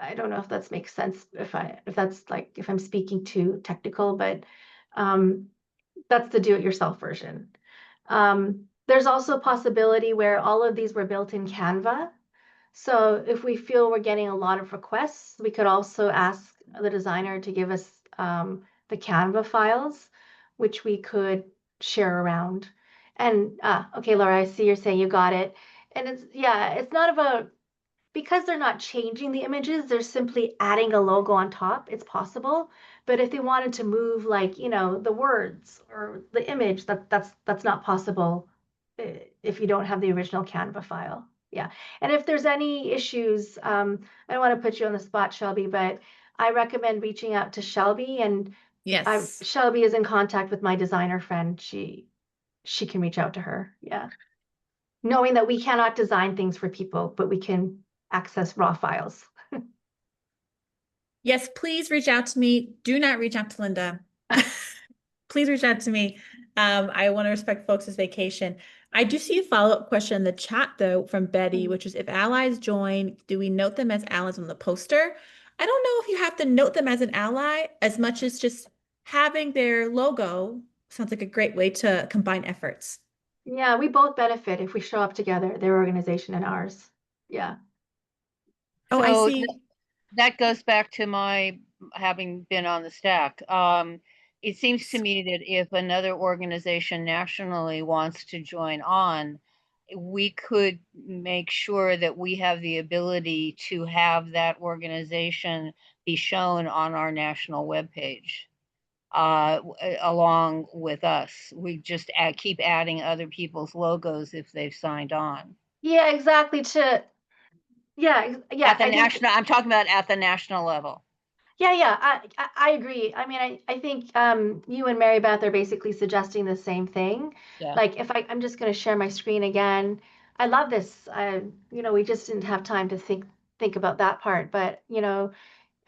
I don't know if that makes sense, if I'm speaking too technical, but that's the do-it-yourself version. There's also a possibility where all of these were built in Canva. So if we feel we're getting a lot of requests, we could also ask the designer to give us the Canva files, which we could share around. And okay, Laura, I see you're saying you got it. And it's not about, because they're not changing the images, they're simply adding a logo on top. It's possible. But if they wanted to move like, the words or the image, that's not possible if you don't have the original Canva file. Yeah. And if there's any issues, I don't want to put you on the spot, Shelby, but I recommend reaching out to Shelby, and Yes. Shelby is in contact with my designer friend. She can reach out to her. Yeah. Knowing that we cannot design things for people, but we can access raw files. Yes, please reach out to me. Do not reach out to Linda. Please reach out to me. I want to respect folks' vacation. I do see a follow-up question in the chat, though, from Betty, which is, if allies join, do we note them as allies on the poster? I don't know if you have to note them as an ally as much as just having their logo sounds like a great way to combine efforts. Yeah, we both benefit if we show up together, their organization and ours. Yeah. Oh, I So see. that goes back to my having been on the stack. It seems to me that if another organization nationally wants to join on, we could make sure that we have the ability to have that organization be shown on our national webpage along with us. We just keep adding other people's logos if they've signed on. Yeah, exactly. Yeah. At the national, I'm talking about at the national level. Yeah. I agree. I mean, I think you and Mary Beth are basically suggesting the same thing. Yeah. Like, if I'm just going to share my screen again. I love this. We just didn't have time to think about that part. But I'm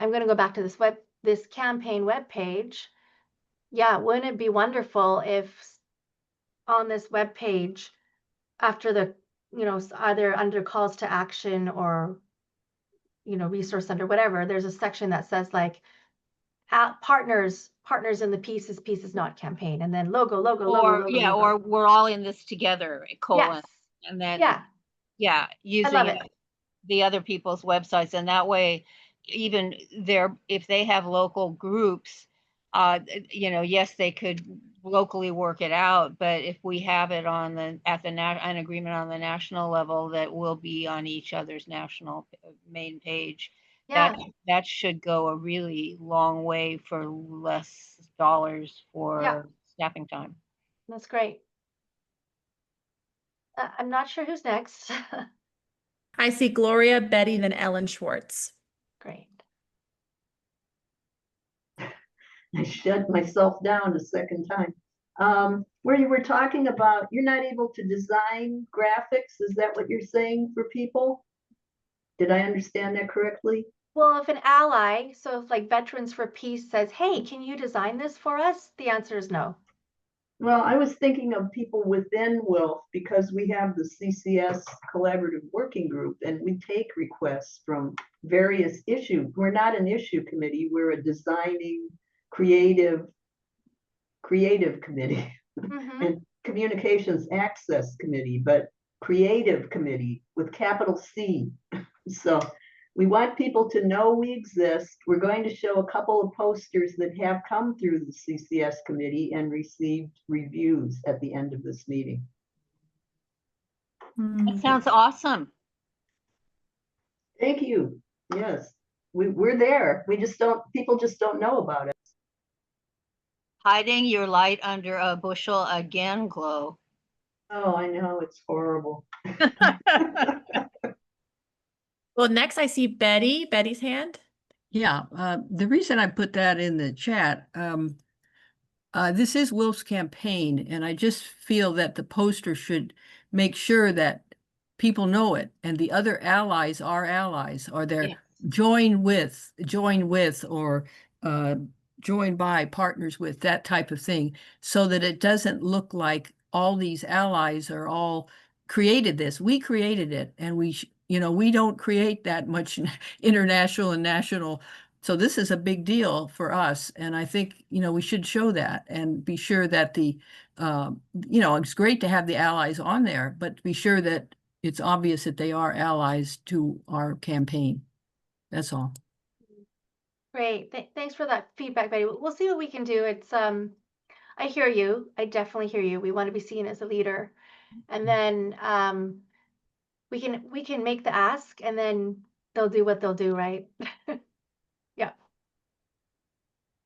going to go back to this campaign webpage. Yeah, wouldn't it be wonderful if on this webpage, after the either under calls to action or resource center, whatever, there's a section that says like partners in the piece is not campaign, and then logo, or we're all in this together, colon. Yes. And then using the other people's websites, and that way, even if they have local groups, yes, they could locally work it out, but if we have it an agreement on the national level that will be on each other's national main page, that should go a really long way for less dollars for staffing time. That's great. I'm not sure who's next. I see Gloria, Betty, then Ellen Schwartz. Great. I shut myself down a second time. where you were talking about you're not able to design graphics. Is that what you're saying for people? Did I understand that correctly? Well, if an ally, so if like Veterans for Peace says, hey, can you design this for us? The answer is no. Well, I was thinking of people within WILF because we have the CCS Collaborative Working Group and we take requests from various issues. We're not an issue committee, we're a designing creative committee and communications access committee, but creative committee with capital C. So we want people to know we exist. We're going to show a couple of posters that have come through the CCS committee and received reviews at the end of this meeting. That sounds awesome. Thank you. Yes, we're there. People just don't know about it. Hiding your light under a bushel again, Glow. Oh, I know, it's horrible. Well, next I see Betty's hand. Yeah, the reason I put that in the chat, this is WILF's campaign, and I just feel that the poster should make sure that people know it, and the other allies are allies, or they're Yes. join with, or joined by, partners with, that type of thing, so that it doesn't look like all these allies are all created this. We created it, and we don't create that much international and national. So this is a big deal for us. And I think, we should show that and be sure that it's great to have the allies on there, but be sure that it's obvious that they are allies to our campaign. That's all. Great. Thanks for that feedback, Betty. We'll see what we can do. It's I hear you. I definitely hear you. We want to be seen as a leader. And then we can make the ask and then they'll do what they'll do, right? Yeah.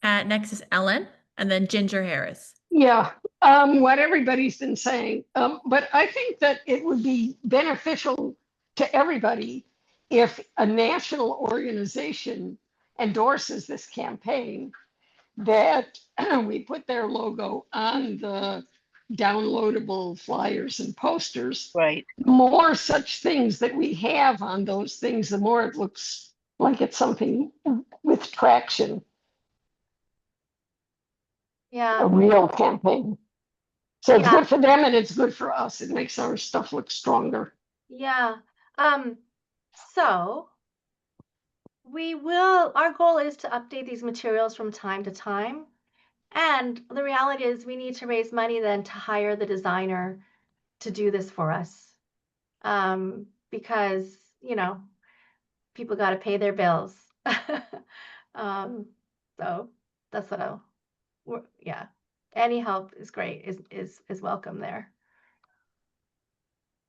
Next is Ellen and then Ginger Harris. Yeah, what everybody's been saying. But I think that it would be beneficial to everybody if a national organization endorses this campaign, that we put their logo on the downloadable flyers and posters. Right. The more such things that we have on those things, the more it looks like it's something with traction, a Yeah. real campaign. So it's Yeah. good for them and it's good for us. It makes our stuff look stronger. Yeah. So our goal is to update these materials from time to time. And the reality is we need to raise money then to hire the designer to do this for us. Because, people got to pay their bills. So that's what yeah. Any help is great, is welcome there.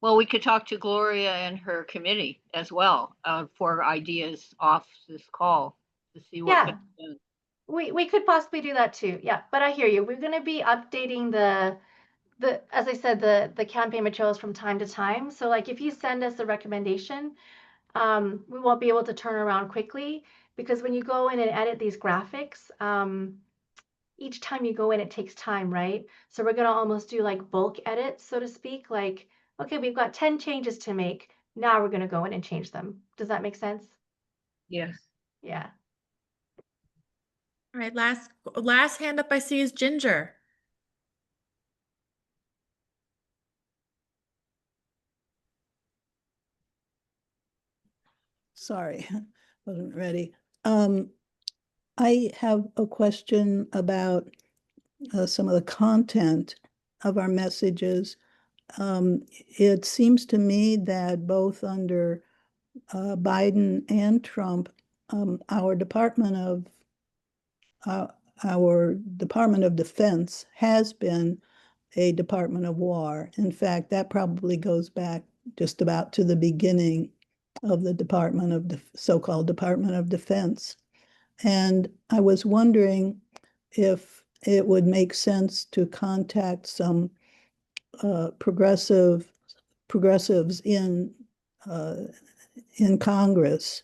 Well, we could talk to Gloria and her committee as well for ideas off this call to see what Yeah. can be done. We could possibly do that too. Yeah, but I hear you. We're going to be updating as I said, the campaign materials from time to time. So like if you send us a recommendation, we won't be able to turn around quickly because when you go in and edit these graphics, each time you go in, it takes time, right? So we're going to almost do like bulk edits, so to speak. Like, okay, we've got 10 changes to make. Now we're going to go in and change them. Does that make sense? Yes. Yeah. All right, last hand up I see is Ginger. Sorry, wasn't ready. I have a question about some of the content of our messages. It seems to me that both under Biden and Trump, our Department of Defense has been a Department of War. In fact, that probably goes back just about to the beginning of the so-called Department of Defense. And I was wondering if it would make sense to contact some progressives in Congress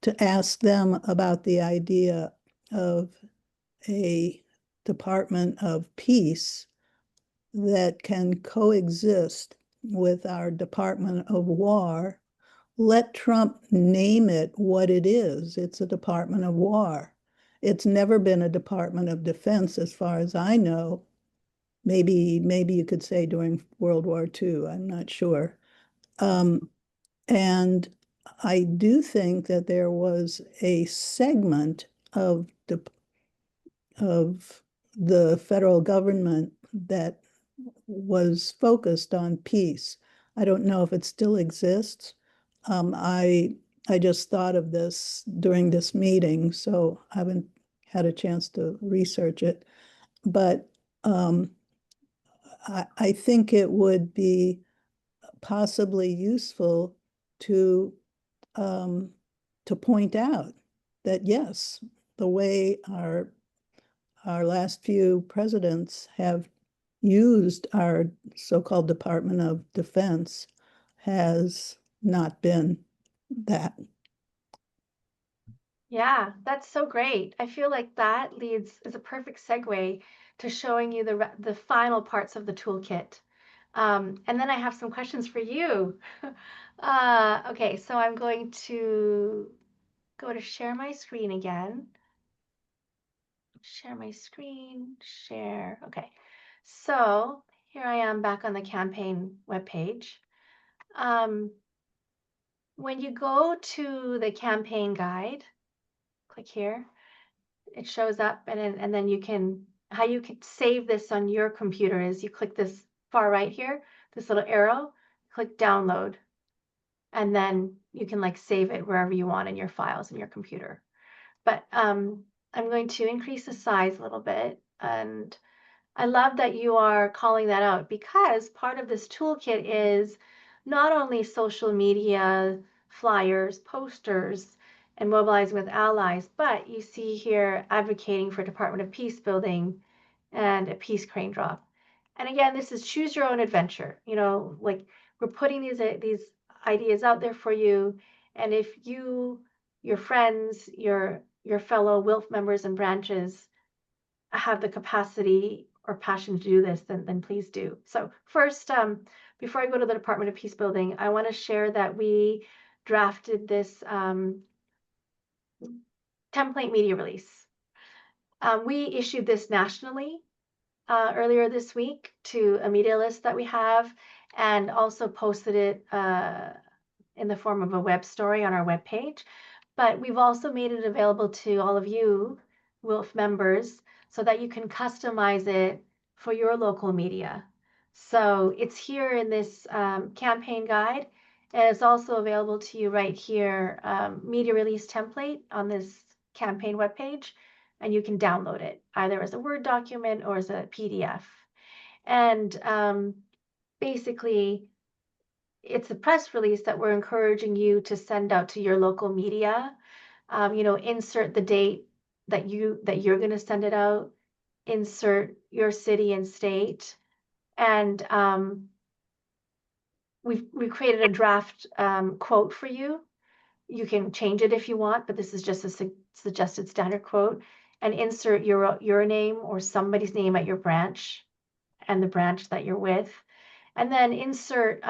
to ask them about the idea of a Department of Peace that can coexist with our Department of War, let Trump name it what it is. It's a Department of War. It's never been a Department of Defense, as far as I know. Maybe you could say during World War II, I'm not sure. And I do think that there was a segment of the federal government that was focused on peace. I don't know if it still exists. I just thought of this during this meeting, so I haven't had a chance to research it. But I think it would be possibly useful to point out that yes, the way our last few presidents have used our so-called Department of Defense has not been that. Yeah, that's so great. I feel like that is a perfect segue to showing you the final parts of the toolkit. And then I have some questions for you. Okay, so I'm going to go to share my screen again. Share my screen, share. Okay, so here I am back on the campaign webpage. When you go to the campaign guide, click here, it shows up, and then you can, how you can save this on your computer is you click this far right here, this little arrow, click download, and then you can like save it wherever you want in your files in your computer. But I'm going to increase the size a little bit, and I love that you are calling that out, because part of this toolkit is not only social media, flyers, posters, and mobilizing with allies, but you see here advocating for Department of Peace building and a peace crane drop. And again, this is choose your own adventure. You know, like we're putting these ideas out there for you. And if you, your friends, your fellow WILF members and branches have the capacity or passion to do this, then please do. So first, before I go to the Department of Peace Building, I want to share that we drafted this template media release. We issued this nationally earlier this week to a media list that we have, and also posted it in the form of a web story on our webpage. But we've also made it available to all of you WILF members so that you can customize it for your local media. So it's here in this campaign guide, and it's also available to you right here, media release template on this campaign webpage, and you can download it either as a Word document or as a PDF. And basically, it's a press release that we're encouraging you to send out to your local media. You know, insert the date that you're going to send it out, insert your city and state, and we created a draft quote for you. You can change it if you want, but this is just a suggested standard quote, and insert your name or somebody's name at your branch and the branch that you're with, and then insert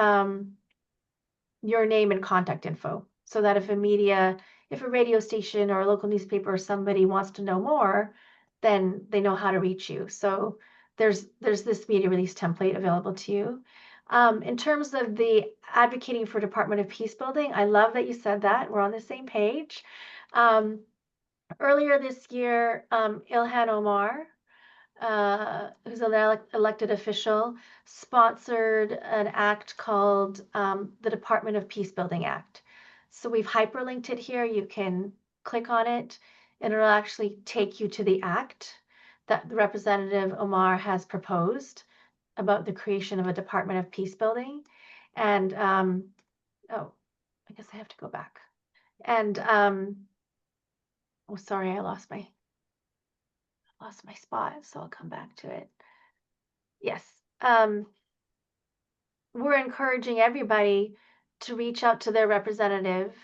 your name and contact info, so that if a radio station or a local newspaper or somebody wants to know more, then they know how to reach you. So there's this media release template available to you. In terms of the advocating for Department of Peace building, I love that you said that. We're on the same page. Earlier this year, Ilhan Omar, who's an elected official, sponsored an act called the Department of Peace Building Act. So we've hyperlinked it here. You can click on it, and it'll actually take you to the act that the Representative Omar has proposed about the creation of a Department of Peace Building. And oh, I guess I have to go back. And oh, sorry, I lost my spot, so I'll come back to it. Yes. We're encouraging everybody to reach out to their representative,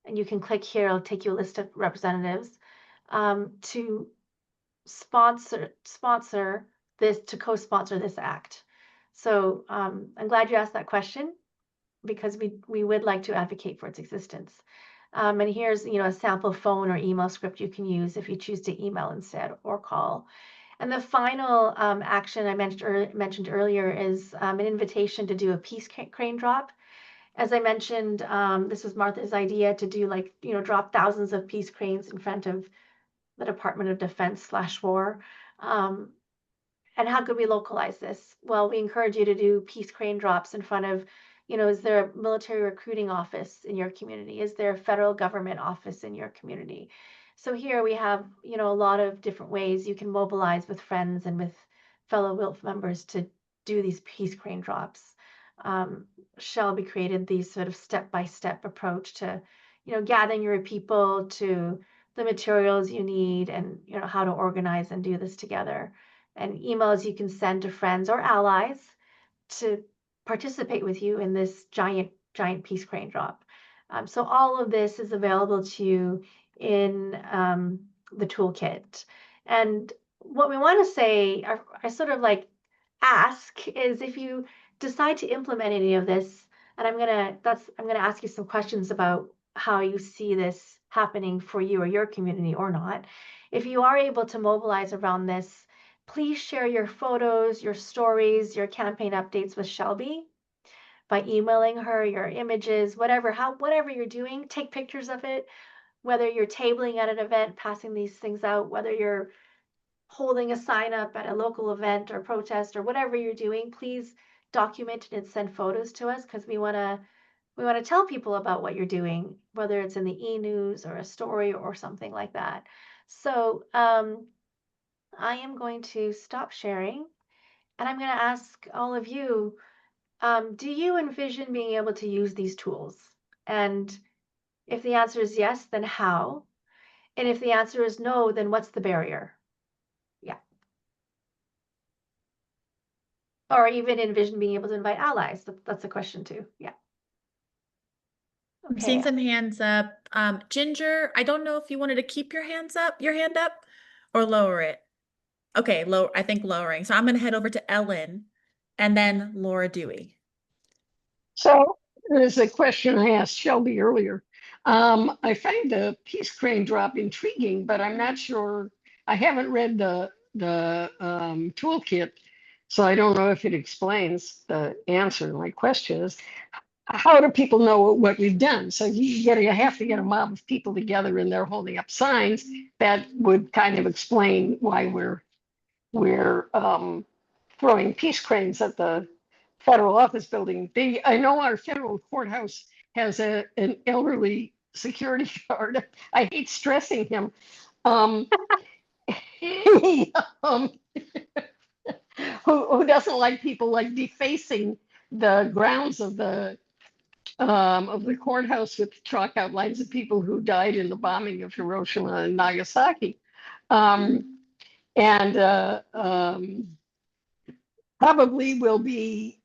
and you can click here, it'll take you a list of representatives, to sponsor this, to co-sponsor this act. So I'm glad you asked that question, because we would like to advocate for its existence. And here's, a sample phone or email script you can use if you choose to email instead or call. And the final action I mentioned earlier is an invitation to do a peace crane drop. As I mentioned, this was Martha's idea to do drop thousands of peace cranes in front of the Department of Defense /war. And how could we localize this? Well, we encourage you to do peace crane drops in front of, is there a military recruiting office in your community? Is there a federal government office in your community? So here we have, a lot of different ways you can mobilize with friends and with fellow WILF members to do these peace crane drops. Shelby created these sort of step-by-step approach to, gathering your people, to the materials you need, and, how to organize and do this together. And emails you can send to friends or allies to participate with you in this giant peace crane drop. So all of this is available to you in the toolkit. And what we want to say, I sort of ask, is if you decide to implement any of this, and I'm gonna ask you some questions about how you see this happening for you or your community or not. If you are able to mobilize around this, please share your photos, your stories, your campaign updates with Shelby by emailing her your images, whatever you're doing. Take pictures of it, whether you're tabling at an event, passing these things out, whether you're holding a sign up at a local event or protest or whatever you're doing. Please document it and send photos to us, because we want to tell people about what you're doing, whether it's in the e-news or a story or something like that. So I am going to stop sharing, and I'm going to ask all of you, do you envision being able to use these tools? And if the answer is yes, then how? And if the answer is no, then what's the barrier? Yeah. Or even envision being able to invite allies. That's a question too. Yeah. I'm seeing Okay. some hands up. Ginger, I don't know if you wanted to keep your hand up, or lower it. Okay, I think lowering. So I'm going to head over to Ellen and then Laura Dewey. So there's a question I asked Shelby earlier. I find the peace crane drop intriguing, but I'm not sure. I haven't read the toolkit, so I don't know if it explains the answer. My question is, how do people know what we've done? So you have to get a mob of people together and they're holding up signs. That would kind of explain why we're throwing peace cranes at the federal office building. I know our federal courthouse has an elderly security guard. I hate stressing him. Who doesn't like people defacing the grounds of the courthouse with chalk outlines of people who died in the bombing of Hiroshima and Nagasaki. Probably will be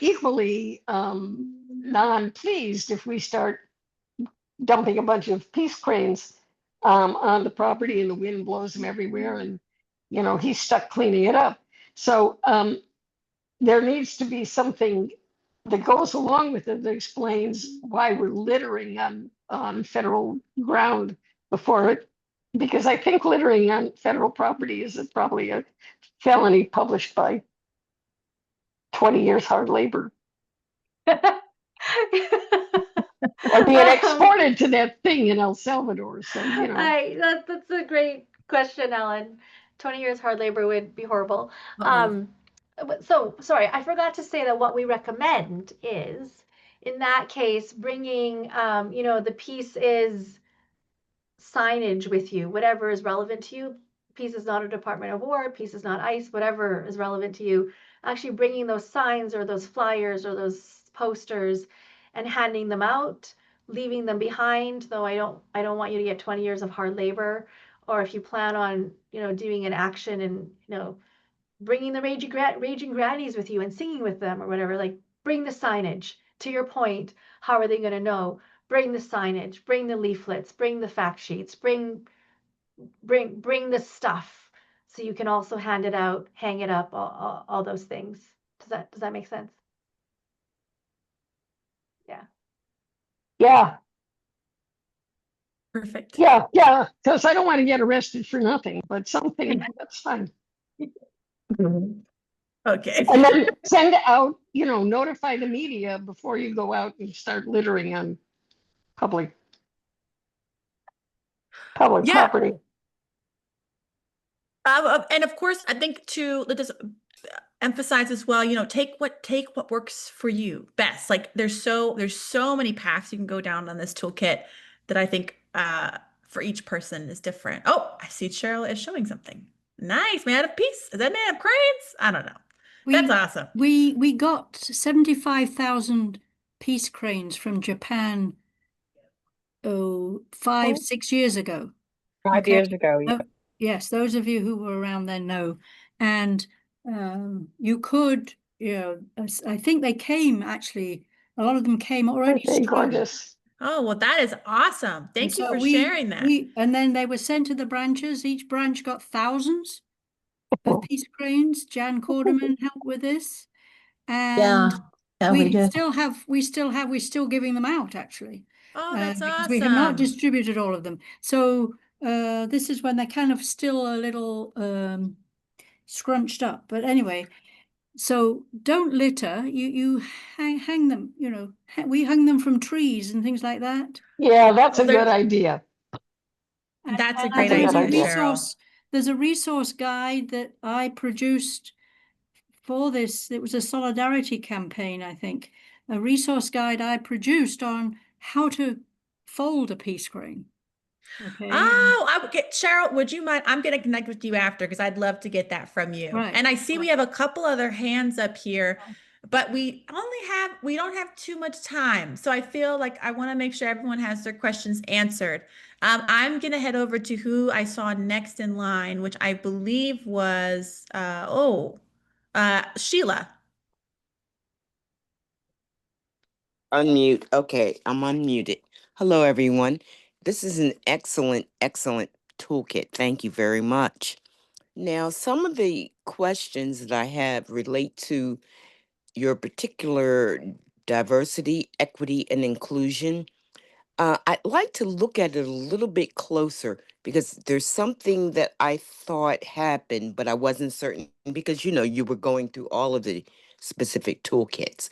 equally non-pleased if we start dumping a bunch of peace cranes on the property and the wind blows them everywhere, and he's stuck cleaning it up. So there needs to be something that goes along with it that explains why we're littering on federal ground before it, because I think littering on federal property is probably a felony published by 20 years hard labor. Or being exported to that thing in El Salvador. So, that's a great question, Ellen. 20 years hard labor would be horrible. So sorry, I forgot to say that what we recommend is, in that case, bringing, the piece is signage with you, whatever is relevant to you. Peace is not a Department of War, peace is not ICE, whatever is relevant to you. Actually bringing those signs or those flyers or those posters and handing them out, leaving them behind, though I don't want you to get 20 years of hard labor. Or if you plan on, doing an action and, bringing the raging grannies with you and singing with them or whatever, bring the signage. To your point, how are they going to know? Bring the signage, bring the leaflets, bring the fact sheets, bring the stuff, so you can also hand it out, hang it up, all those things. Does Does that make sense? Yeah, Perfect. yeah, because I don't want to get arrested for nothing, but something, that's fine. Okay. And then send out, notify the media before you go out and start littering on public Yeah. property. And of course, I think to let us emphasize as well, take what works for you best. Like there's so many paths you can go down on this toolkit that I think for each person is different. Oh, I see Cheryl is showing something. Nice, made out of peace. Is that made of cranes? I don't know. That's awesome. We got 75,000 peace cranes from Japan, 6 years ago. 5 Okay. years ago, yeah. Yes, those of you who were around then know. And you could, I think they came actually, a lot of them came already Okay, strung. gorgeous. Oh, well, that is awesome. Thank you So for sharing that. And then they were sent to the branches. Each branch got thousands of peace cranes. Jan Corderman helped with this. And we're still giving them out actually. Oh, that's Because we have not awesome. distributed all of them. So this is when they're kind of still a little scrunched up. But anyway, so don't litter. You hang them, we hung them from trees and things like that. Yeah, that's a Well, good idea. That's a And great That's a good idea, idea. Cheryl. there's a resource guide that I produced for this. It was a solidarity campaign, I think. A resource guide I produced on how to fold a peace crane. Okay. Oh, I would get Cheryl, would you mind? I'm going to connect with you after because I'd love to get that from you. Right. And I see we have a couple other hands up here, but we don't have too much time. So I feel like I want to make sure everyone has their questions answered. I'm going to head over to who I saw next in line, which I believe was, Sheila. Unmute. Okay, I'm unmuted. Hello, everyone. This is an excellent, excellent toolkit. Thank you very much. Now, some of the questions that I have relate to your particular diversity, equity, and inclusion. I'd like to look at it a little bit closer because there's something that I thought happened, but I wasn't certain because, you were going through all of the specific toolkits.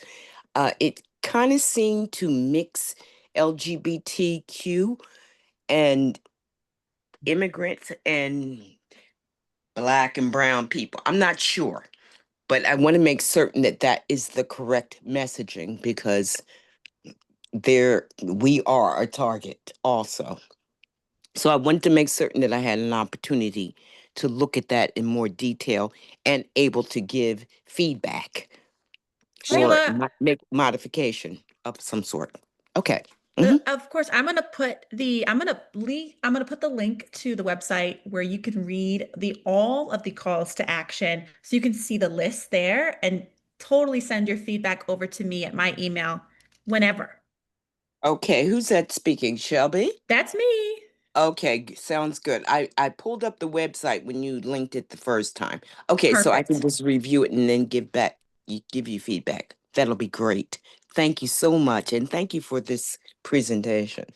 It kind of seemed to mix LGBTQ and immigrants and Black and brown people. I'm not sure, but I want to make certain that that is the correct messaging because we are a target also. So I wanted to make certain that I had an opportunity to look at that in more detail and able to give feedback or Sheila, make modification of some sort. Okay. Of course, I'm gonna put the link to the website where you can read all of the calls to action, so you can see the list there and totally send your feedback over to me at my email whenever. Okay, who's that speaking? Shelby? That's me. Okay, sounds good. I pulled up the website when you linked it the first time. Okay, so I can Perfect. just review it and then give you feedback. That'll be great. Thank you so much, and thank you for this presentation.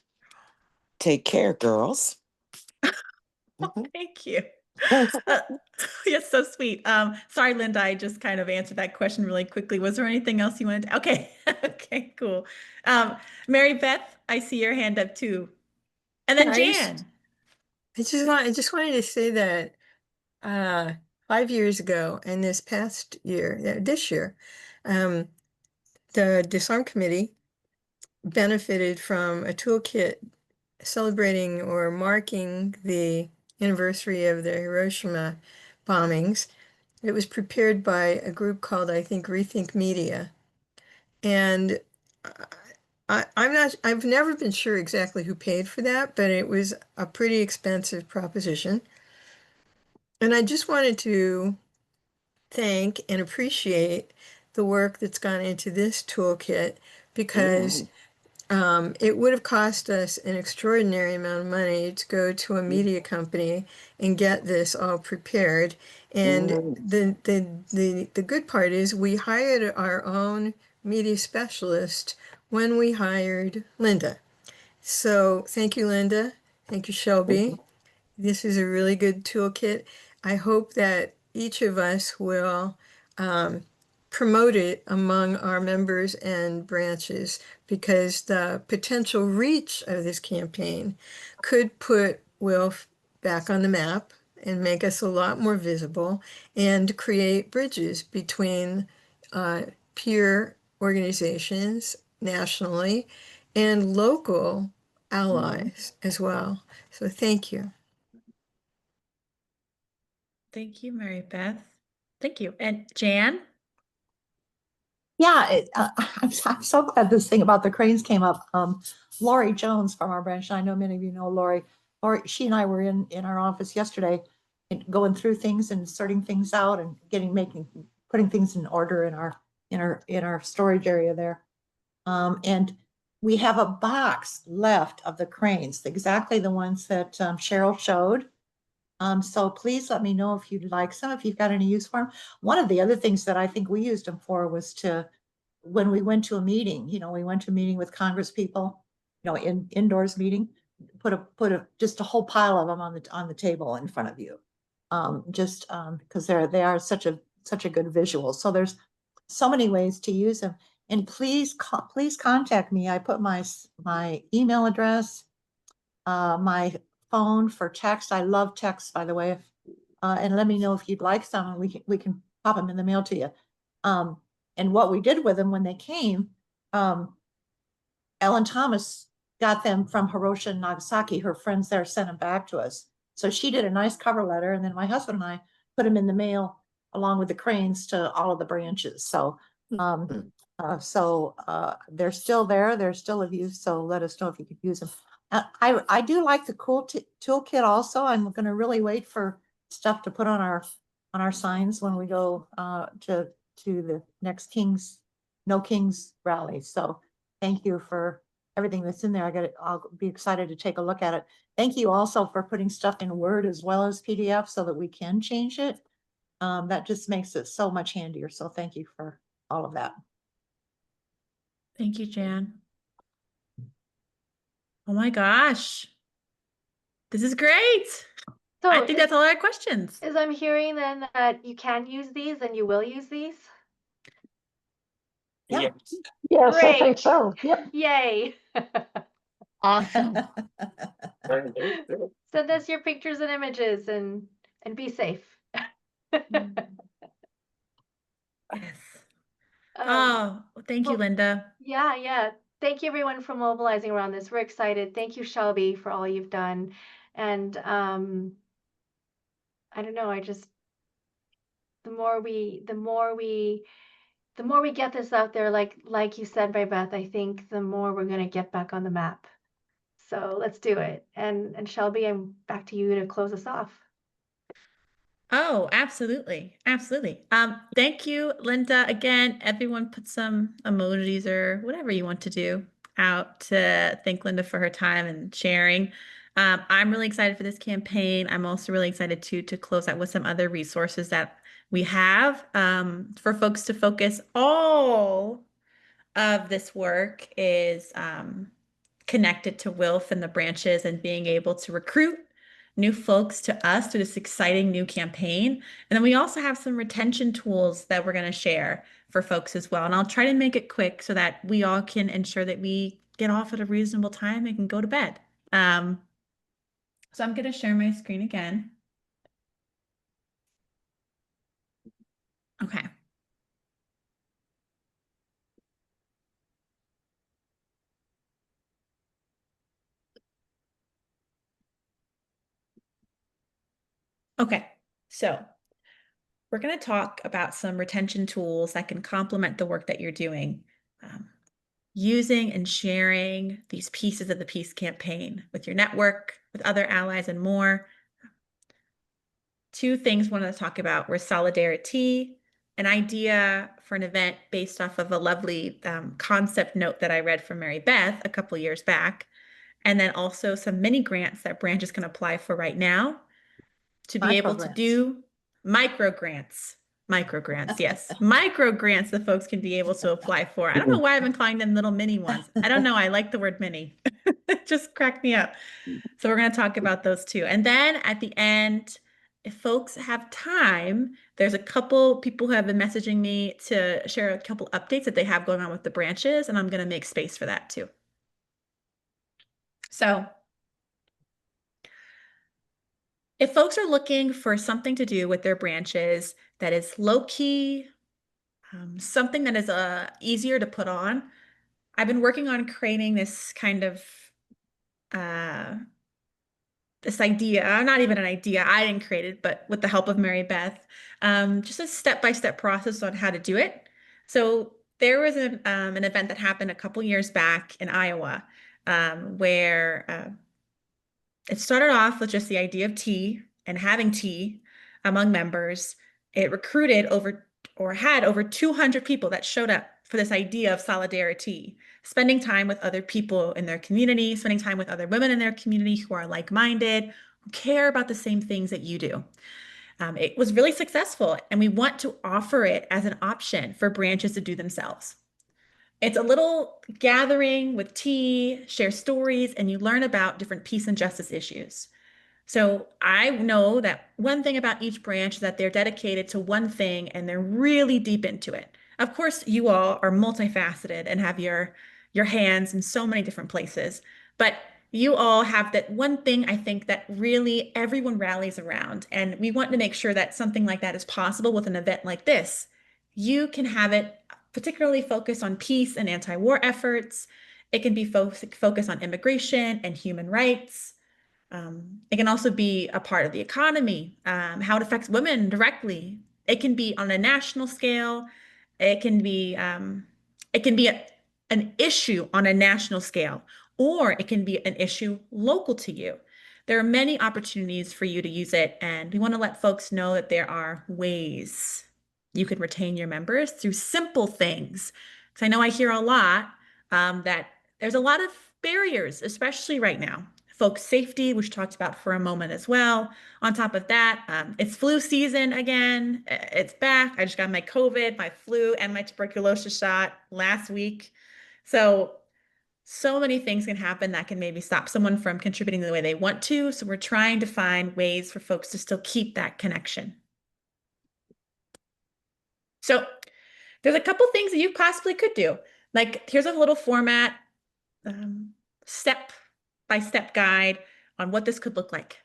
Take care, girls. Oh, thank you. Yes, so sweet. Sorry, Linda, I just kind of answered that question really quickly. Was there anything else you wanted to? Okay, okay, cool. Mary Beth, I see your hand up too. And then Jan. I just wanted to say that 5 years ago and this year, the Disarm Committee benefited from a toolkit celebrating or marking the anniversary of the Hiroshima bombings. It was prepared by a group called, I think, Rethink Media. And I've never been sure exactly who paid for that, but it was a pretty expensive proposition. And I just wanted to thank and appreciate the work that's gone into this toolkit because it would have cost us an extraordinary amount of money to go to a media company and get this all prepared. And the good part is we hired our own media specialist when we hired Linda. So thank you, Linda. Thank you, Shelby. This is a really good toolkit. I hope that each of us will promote it among our members and branches, because the potential reach of this campaign could put Wilf back on the map and make us a lot more visible and create bridges between peer organizations nationally and local allies as well. So thank you. Thank you, Mary Beth. Thank you. And Jan? Yeah, I'm so glad this thing about the cranes came up. Lori Jones from our branch, and I know many of you know Lori. Lori, she and I were in our office yesterday and going through things and sorting things out and putting things in order in our storage area there. And we have a box left of the cranes, exactly the ones that Cheryl showed. So please let me know if you'd like some, if you've got any use for them. One of the other things that I think we used them for was when we went to a meeting, we went to a meeting with Congress people, indoors meeting, put just a whole pile of them on the table in front of you. Because they are such a good visual. So there's so many ways to use them. And please contact me. I put my email address, my phone for text. I love text, by the way. And let me know if you'd like some, and we can pop them in the mail to you. And what we did with them when they came, Ellen Thomas got them from Hiroshima and Nagasaki. Her friends there sent them back to us. So she did a nice cover letter, and then my husband and I put them in the mail along with the cranes to all of the branches. So they're still there. They're still of use. So let us know if you could use them. I do like the cool toolkit also. I'm going to really wait for stuff to put on our signs when we go to the next No Kings rally. So thank you for everything that's in there. I'll be excited to take a look at it. Thank you also for putting stuff in Word as well as PDF so that we can change it. That just makes it so much handier. So thank you for all of that. Thank you, Jan. Oh my gosh. This is great. So I think that's all our questions. Is I'm hearing then that you can use these and you will use these? Yeah. Yes, I Great. think so. Yep. Yay. Awesome. Send us your pictures and images and be safe. Yes. Oh, thank you, Linda. Yeah. Thank you everyone for mobilizing around this. We're excited. Thank you, Shelby, for all you've done. And I don't know, the more we get this out there, like you said, Mary Beth, I think the more we're gonna get back on the map. So let's do it. And Shelby, I'm back to you to close us off. Oh, absolutely. Absolutely. Thank you, Linda. Again, everyone put some emojis or whatever you want to do out to thank Linda for her time and sharing. I'm really excited for this campaign. I'm also really excited to close out with some other resources that we have for folks to focus. All of this work is connected to WILF and the branches and being able to recruit new folks to us through this exciting new campaign. And then we also have some retention tools that we're going to share for folks as well. And I'll try to make it quick so that we all can ensure that we get off at a reasonable time and can go to bed. So I'm going to share my screen again. Okay. Okay, so we're going to talk about some retention tools that can complement the work that you're doing, using and sharing these pieces of the Peace Campaign with your network, with other allies, and more. Two things I wanted to talk about were solidarity an idea for an event based off of a lovely concept note that I read from Mary Beth a couple years back, and then also some mini grants that branches can apply for right now to be able to Microgrants. do micro grants. Yes. Micro grants that folks can be able to apply for. I don't know why I've been calling them little mini ones. I don't know. I like the word mini. It just cracked me up. So we're going to talk about those too. And then at the end, if folks have time, there's a couple people who have been messaging me to share a couple updates that they have going on with the branches, and I'm going to make space for that too. So if folks are looking for something to do with their branches that is low key, something that is easier to put on, I've been working on creating this kind of this idea, not even an idea, I didn't create it, but with the help of Mary Beth, just a step-by-step process on how to do it. So there was an event that happened a couple years back in Iowa, where it started off with just the idea of tea and having tea among members. It recruited had over 200 people that showed up for this idea of solidarity, spending time with other people in their community, spending time with other women in their community who are like-minded, who care about the same things that you do. It was really successful, and we want to offer it as an option for branches to do themselves. It's a little gathering with tea, share stories, and you learn about different peace and justice issues. So I know that one thing about each branch is that they're dedicated to one thing and they're really deep into it. Of course, you all are multifaceted and have your hands in so many different places, but you all have that one thing I think that really everyone rallies around. And we want to make sure that something like that is possible with an event like this. You can have it particularly focused on peace and anti-war efforts. It can be focused on immigration and human rights. It can also be a part of the economy, how it affects women directly. It can be on a national scale. It can be an issue on a national scale, or it can be an issue local to you. There are many opportunities for you to use it, and we want to let folks know that there are ways you can retain your members through simple things. Because I know I hear a lot that there's a lot of barriers, especially right now. Folks' safety, which we talked about for a moment as well. On top of that, it's flu season again. It's back. I just got my COVID, my flu, and my tuberculosis shot last week. So many things can happen that can maybe stop someone from contributing the way they want to. So we're trying to find ways for folks to still keep that connection. So there's a couple things that you possibly could do. Like here's a little format, step-by-step guide on what this could look like.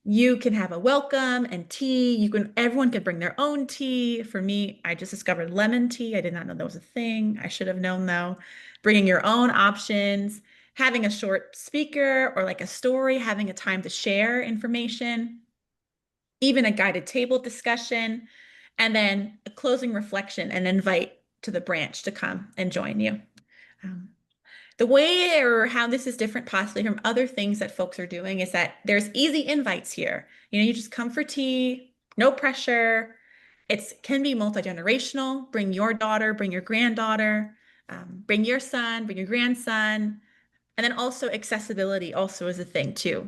You can have a welcome and tea. Everyone can bring their own tea. For me, I just discovered lemon tea. I did not know that was a thing. I should have known though. Bringing your own options, having a short speaker or like a story, having a time to share information, even a guided table discussion, and then a closing reflection and invite to the branch to come and join you. The way or how this is different possibly from other things that folks are doing is that there's easy invites here. You just come for tea, no pressure. It can be multi-generational. Bring your daughter, bring your granddaughter, bring your son, bring your grandson. And then also accessibility also is a thing too.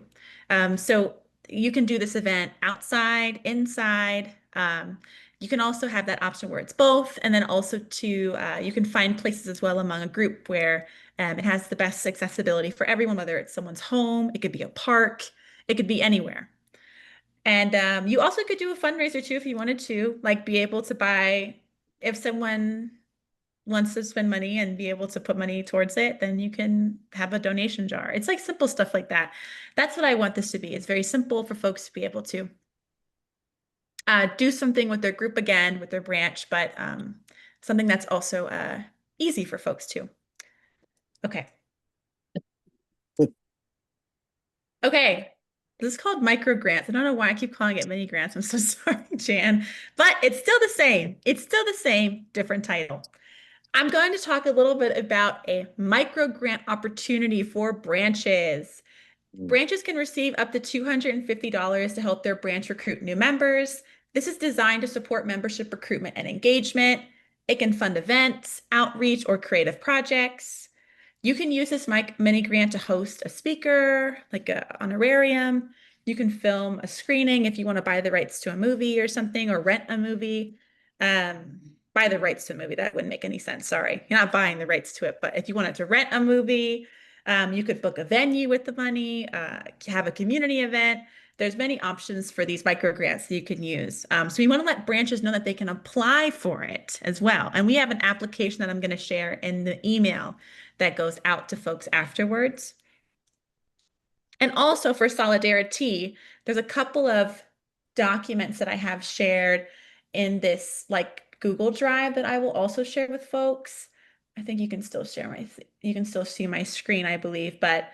So you can do this event outside, inside. You can also have that option where it's both. And then also you can find places as well among a group where it has the best accessibility for everyone, whether it's someone's home, it could be a park, it could be anywhere. And you also could do a fundraiser too if you wanted to, like be able to buy, if someone wants to spend money and be able to put money towards it, then you can have a donation jar. It's like simple stuff like that. That's what I want this to be. It's very simple for folks to be able to do something with their group again, with their branch, but something that's also easy for folks too. Okay. Okay. This is called micro grants. I don't know why I keep calling it mini grants. I'm so sorry, Jan, but it's still the same. It's still the same, different title. I'm going to talk a little bit about a micro grant opportunity for branches. Branches can receive up to $250 to help their branch recruit new members. This is designed to support membership recruitment and engagement. It can fund events, outreach, or creative projects. You can use this mini grant to host a speaker, like a honorarium. You can film a screening if you want to buy the rights to a movie or something, or rent a movie. Buy the rights to a movie, that wouldn't make any sense. Sorry, you're not buying the rights to it, but if you wanted to rent a movie, you could book a venue with the money, have a community event. There's many options for these micro grants that you can use. So we want to let branches know that they can apply for it as well. And we have an application that I'm going to share in the email that goes out to folks afterwards. And also for Solidarity, there's a couple of documents that I have shared in this like Google Drive that I will also share with folks. I think you can still share you can still see my screen, I believe, but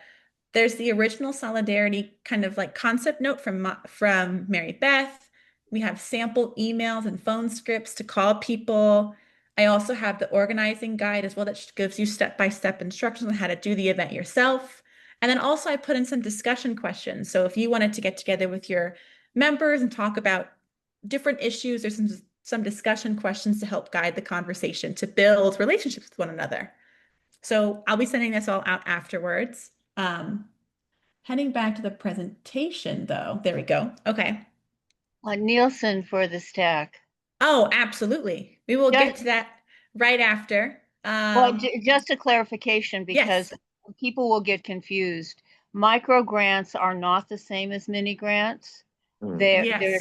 there's the original Solidarity kind of like concept note from Mary Beth. We have sample emails and phone scripts to call people. I also have the organizing guide as well that gives you step-by-step instructions on how to do the event yourself. And then also I put in some discussion questions. So if you wanted to get together with your members and talk about different issues, there's some discussion questions to help guide the conversation to build relationships with one another. So I'll be sending this all out afterwards. Heading back to the presentation though, there we go. Okay. Nielsen for the stack. Oh, absolutely. We will get to that right after. Well, just a clarification, because people will get confused. Micro grants are not the same as mini grants. They're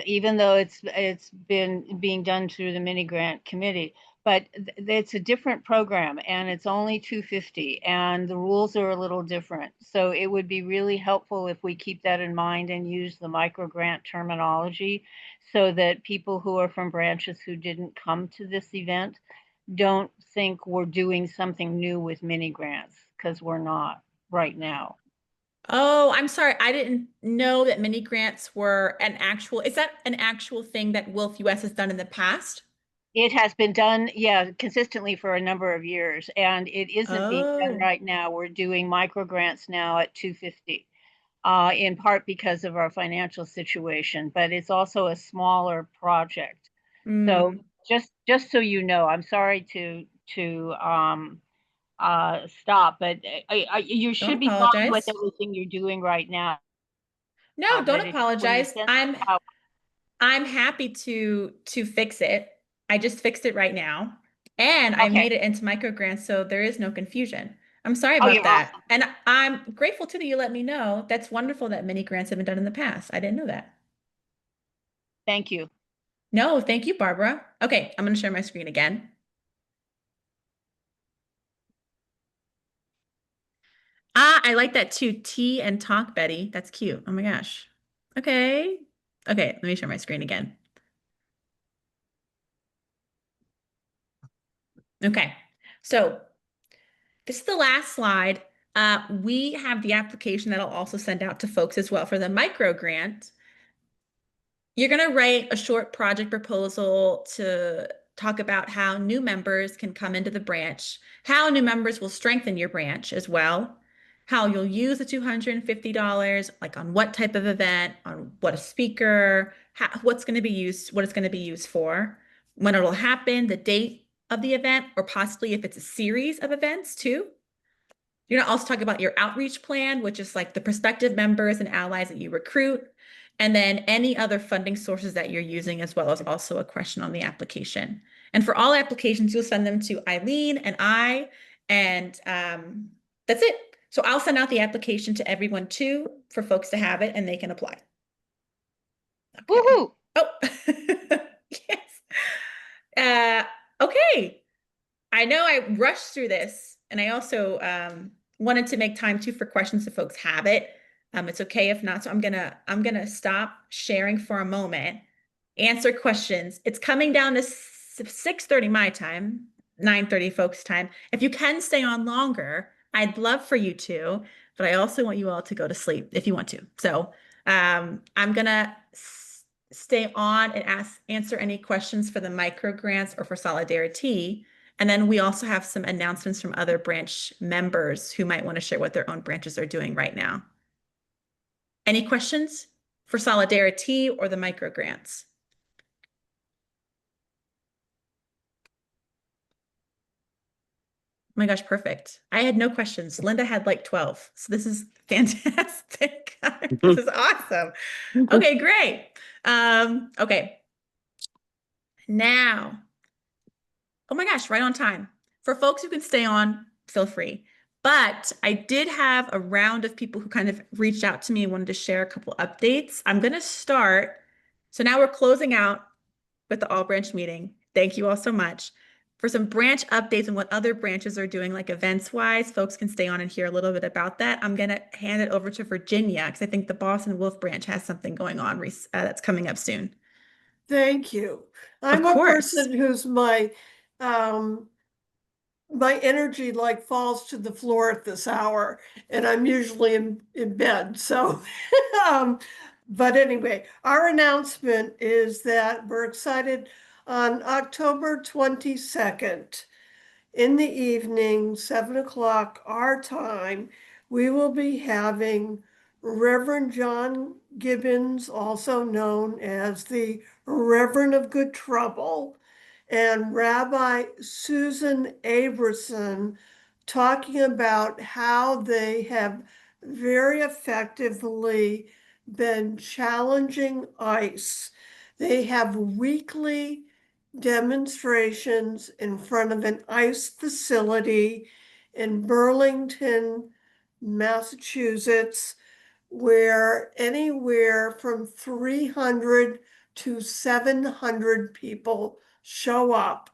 even though it's been being done through the mini grant committee, but it's a different program and it's only $250 and the rules are a little different. So it would be really helpful if we keep that in mind and use the micro grant terminology so that people who are from branches who didn't come to this event don't think we're doing something new with mini grants, because we're not right now. Oh, I'm sorry. I didn't know that mini grants were is that an actual thing that Wolf US has done in the past? It has been done, consistently for a number of years, and it isn't being done right now. We're doing micro grants now at $250, in part because of our financial situation, but it's also a smaller project. So just so you know, I'm sorry to stop, but you should be fine with everything you're doing right now. No, don't apologize. I'm happy to fix it. I just fixed it right now, and I made it into micro grants, so there is no confusion. I'm sorry about that. Awesome. And I'm grateful too that you let me know. That's wonderful that mini grants have been done in the past. I didn't know that. Thank you. No, thank you, Barbara. Okay, I'm going to share my screen again. I like that too. Tea and talk, Betty. That's cute. Oh my gosh. Okay. Okay, let me share my screen again. Okay, so this is the last slide. We have the application that I'll also send out to folks as well for the micro grant. You're going to write a short project proposal to talk about how new members can come into the branch, how new members will strengthen your branch as well, how you'll use the $250, like on what type of event, on what a speaker, what's going to be used, what it's going to be used for, when it'll happen, the date of the event, or possibly if it's a series of events too. You're going to also talk about your outreach plan, which is like the prospective members and allies that you recruit, and then any other funding sources that you're using, as well as also a question on the application. And for all applications, you'll send them to Eileen and I, and that's it. So I'll send out the application to everyone too, for folks to have it and they can apply. Okay. Woohoo! Oh, yes. Okay. I know I rushed through this, and I also wanted to make time too for questions if folks have it. It's okay if not. So I'm gonna stop sharing for a moment, answer questions. It's coming down to 6:30 my time, 9:30 folks' time. If you can stay on longer, I'd love for you to, but I also want you all to go to sleep if you want to. So I'm gonna stay on and answer any questions for the micro grants or for Solidarity. And then we also have some announcements from other branch members who might want to share what their own branches are doing right now. Any questions? for Solidarity or the micro grants? Oh my gosh, perfect. I had no questions. Linda had like 12. So this is fantastic. This is awesome. Okay, great. Okay. Now, oh my gosh, right on time. For folks who can stay on, feel free. But I did have a round of people who kind of reached out to me and wanted to share a couple updates. I'm going to start. So now we're closing out with the all branch meeting. Thank you all so much. For some branch updates and what other branches are doing, like events wise, folks can stay on and hear a little bit about that. I'm going to hand it over to Virginia because I think the Boston Wolf branch has something going on that's coming up soon. Thank you. I'm a person who's my energy like falls to the floor at this hour, and I'm usually in bed. So, but anyway, our announcement is that we're excited on October 22nd in the evening, 7 o'clock our time, we will be having Reverend John Gibbons, also known as the Reverend of Good Trouble, and Rabbi Susan Aberson talking about how they have very effectively been challenging ICE. They have weekly demonstrations in front of an ICE facility in Burlington, Massachusetts, where anywhere from 300 to 700 people show up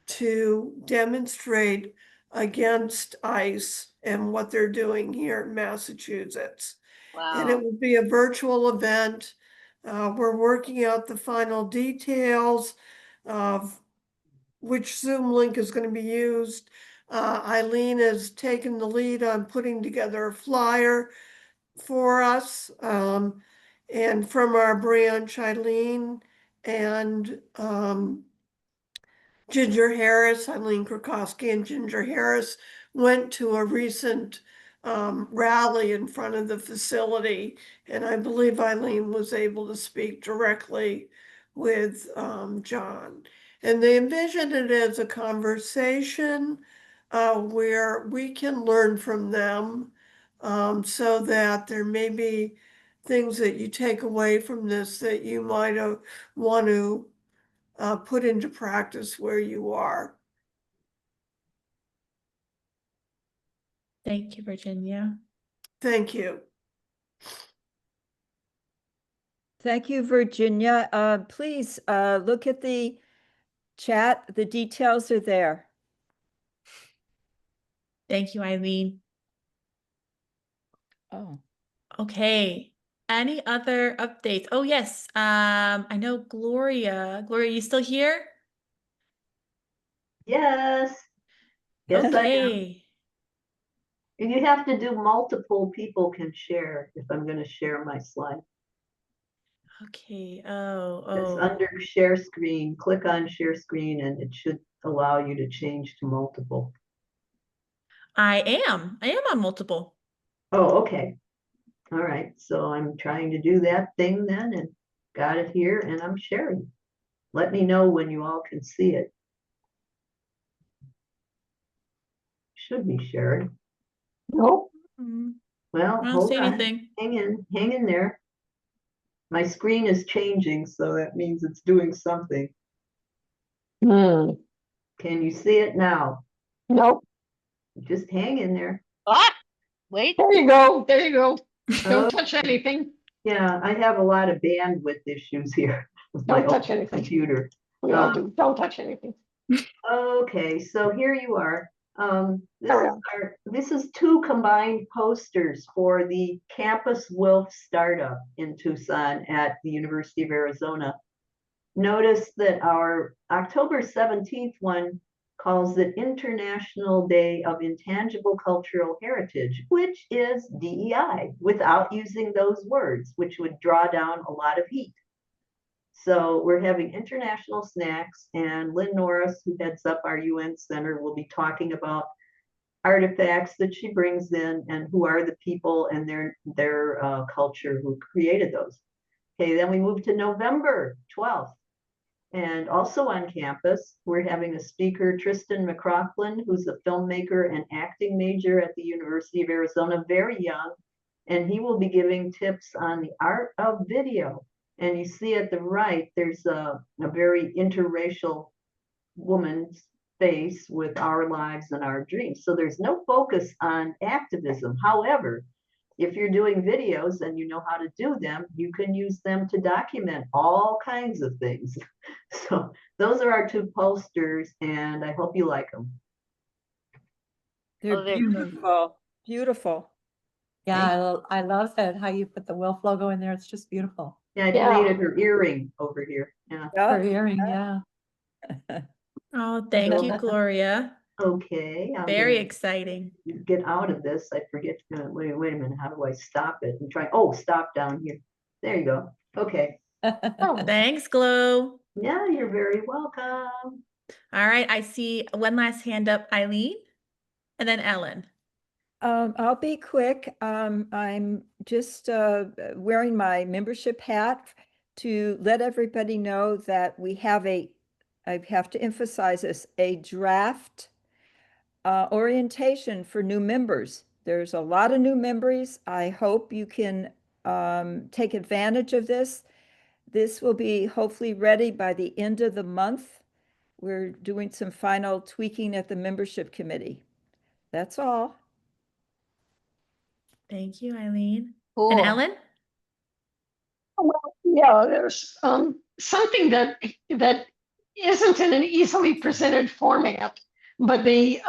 to demonstrate against ICE and what they're doing here in Massachusetts. And it will be a virtual event. We're working out the final details of which Zoom link is going to be used. Eileen has taken the lead on putting together a flyer for us. And from our branch, Eileen and Ginger Harris, Eileen Krakowski and Ginger Harris went to a recent rally in front of the facility. And I believe Eileen was able to speak directly with John. And they envisioned it as a conversation where we can learn from them so that there may be things that you take away from this that you might want to put into practice where you are. Thank you, Virginia. Thank you. Thank you, Virginia. Please look at the chat. The details are there. Thank you, Eileen. Oh. Okay. Any other updates? Oh, yes. I know Gloria. Gloria, you still here? Yes. Yes, I am. Okay. And you have to do multiple people can share if I'm going to share my slide. Okay. It's Oh. under share screen. Click on share screen and it should allow you to change to multiple. I am on multiple. Oh, okay. All right. So I'm trying to do that thing then and got it here and I'm sharing. Let me know when you all can see it. Should be shared. Nope. Well, I don't hold see on. anything. Hang in there. My screen is changing, so that means it's doing something. Can you see it now? Nope. Just hang in there. Ah, wait. There you go. There you go. Don't Oh, touch anything. yeah, I have a lot of bandwidth issues here with my Don't touch old anything. computer. We all do. Don't touch anything. Okay, so here you are. There we This is two combined posters for the Campus Wolf Startup in Tucson at the University of Arizona. Notice that our October 17th one calls it International Day of Intangible Cultural Heritage, which is DEI, without using those words, which would draw down a lot of heat. So we're having international snacks, and Lynn Norris, who heads up our UN Center, will be talking about artifacts that she brings in and who are the people and their culture who created those. Okay, then we move to November 12th. And also on campus, we're having a speaker, Tristan McCroughlin, who's a filmmaker and acting major at the University of Arizona, very young. And he will be giving tips on the art of video. And you see at the right, there's a very interracial woman's face with our lives and our dreams. So there's no focus on activism. However, if you're doing videos and you know how to do them, you can use them to document all kinds of things. So those are our two posters, and I hope you like them. They're they're beautiful, beautiful. Yeah, I love it, how you put the Wilf logo in there. It's just beautiful. Yeah, I Yeah. created her earring over here. Yeah. Her earring, yeah. Oh, thank you, Gloria. Okay. I'm Very gonna exciting. get out of this. I forget. Wait a minute. How do I stop it? And try. Oh, stop down here. There you go. Okay. Thanks, Glow. Yeah, you're very welcome. All right, I see one last hand up, Eileen, and then Ellen. I'll be quick. I'm just wearing my membership hat to let everybody know that we have I have to emphasize this, a draft orientation for new members. There's a lot of new members. I hope you can take advantage of this. This will be hopefully ready by the end of the month. We're doing some final tweaking at the membership committee. That's all. Thank you, Eileen. And cool. Ellen? Well, yeah, there's something that isn't in an easily presented format, but the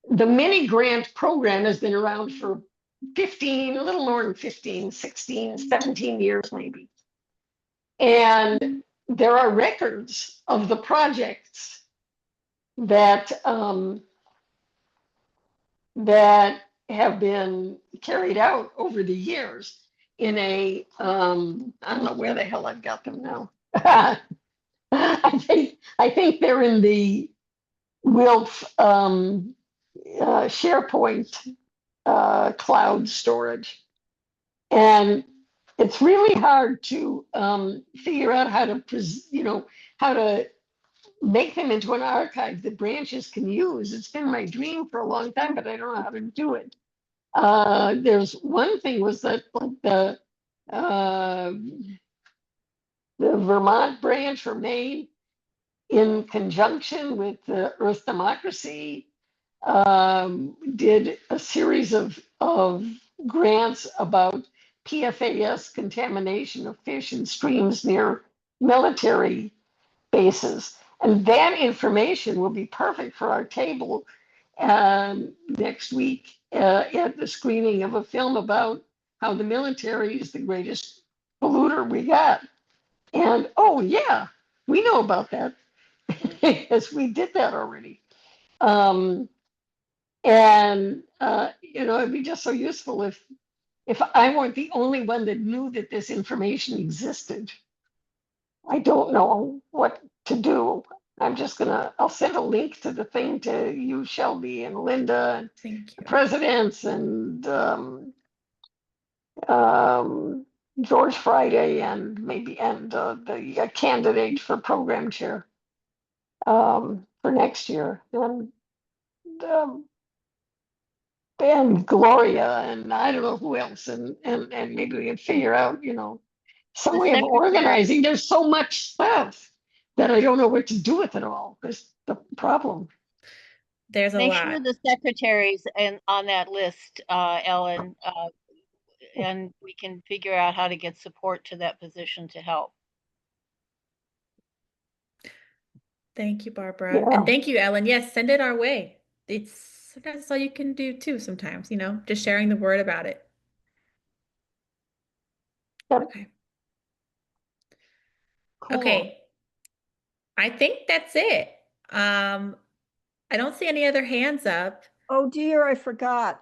mini grant program has been around for 15, a little more than 15, 16, 17 years maybe. And there are records of the projects that that have been carried out over the years in a I don't know where the hell I've got them now. I think they're in the Wilf SharePoint cloud storage, and it's really hard to figure out how to how to make them into an archive that branches can use. It's been my dream for a long time, but I don't know how to do it. There's one thing was that like the Vermont branch or Maine, in conjunction with the Earth Democracy, did a series of grants about PFAS contamination of fish in streams near military bases. And that information will be perfect for our table next week at the screening of a film about how the military is the greatest polluter we got. And oh yeah, we know about that because we did that already. It'd be just so useful if I weren't the only one that knew that this information existed. I don't know what to do. I'll send a link to the thing to you, Shelby, and Linda, and the presidents, and George Friday, and the candidate for program chair for next year, and Gloria, and I don't know who else, and maybe we can figure out, some way of organizing. There's so much stuff that I don't know what to do with it all. That's the problem. There's a Make lot. sure the secretaries on that list, Ellen, and we can figure out how to get support to that position to help. Thank you, Barbara. And thank you, Ellen. Yes, send it our way. That's all you can do too sometimes, just sharing the word about it. Yep. Okay. Cool. Okay. I think that's it. I don't see any other hands up. Oh dear, I forgot.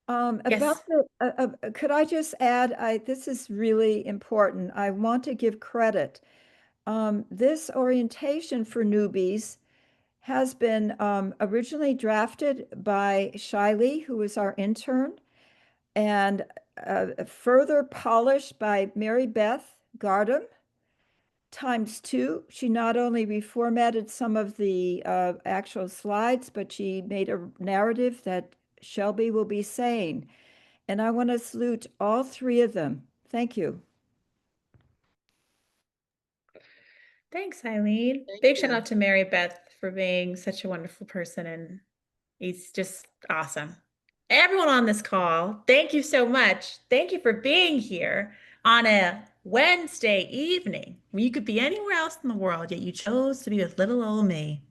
Yes. About could I just add, this is really important. I want to give credit. This orientation for newbies has been originally drafted by Shiley, who is our intern. And further polished by Mary Beth Gardam. ×2, she not only reformatted some of the actual slides, but she made a narrative that Shelby will be saying. And I want to salute all three of them. Thank you. Thanks, Eileen. Big shout out to Mary Beth for being such a wonderful person, and he's just awesome. Everyone on this call, thank you so much. Thank you for being here on a Wednesday evening when you could be anywhere else in the world, yet you chose to be with little old me.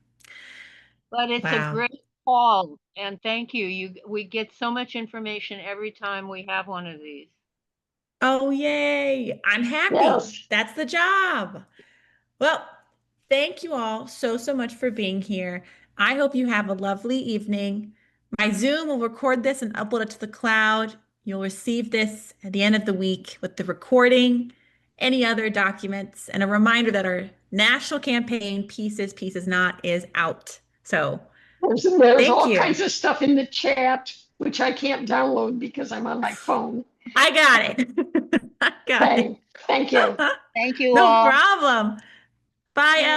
But it's a great call, and thank you. We get so much information every time we have one of these. Oh, yay. I'm happy. Yes. That's the job. Well, thank you all so much for being here. I hope you have a lovely evening. My Zoom will record this and upload it to the cloud. You'll receive this at the end of the week with the recording, any other documents, and a reminder that our national campaign, Pieces, Pieces Not, is out. So There's thank all you. kinds of stuff in the chat, which I can't download because I'm on my phone. I got it. I got it. Thank you. Thank you No all. problem. Bye,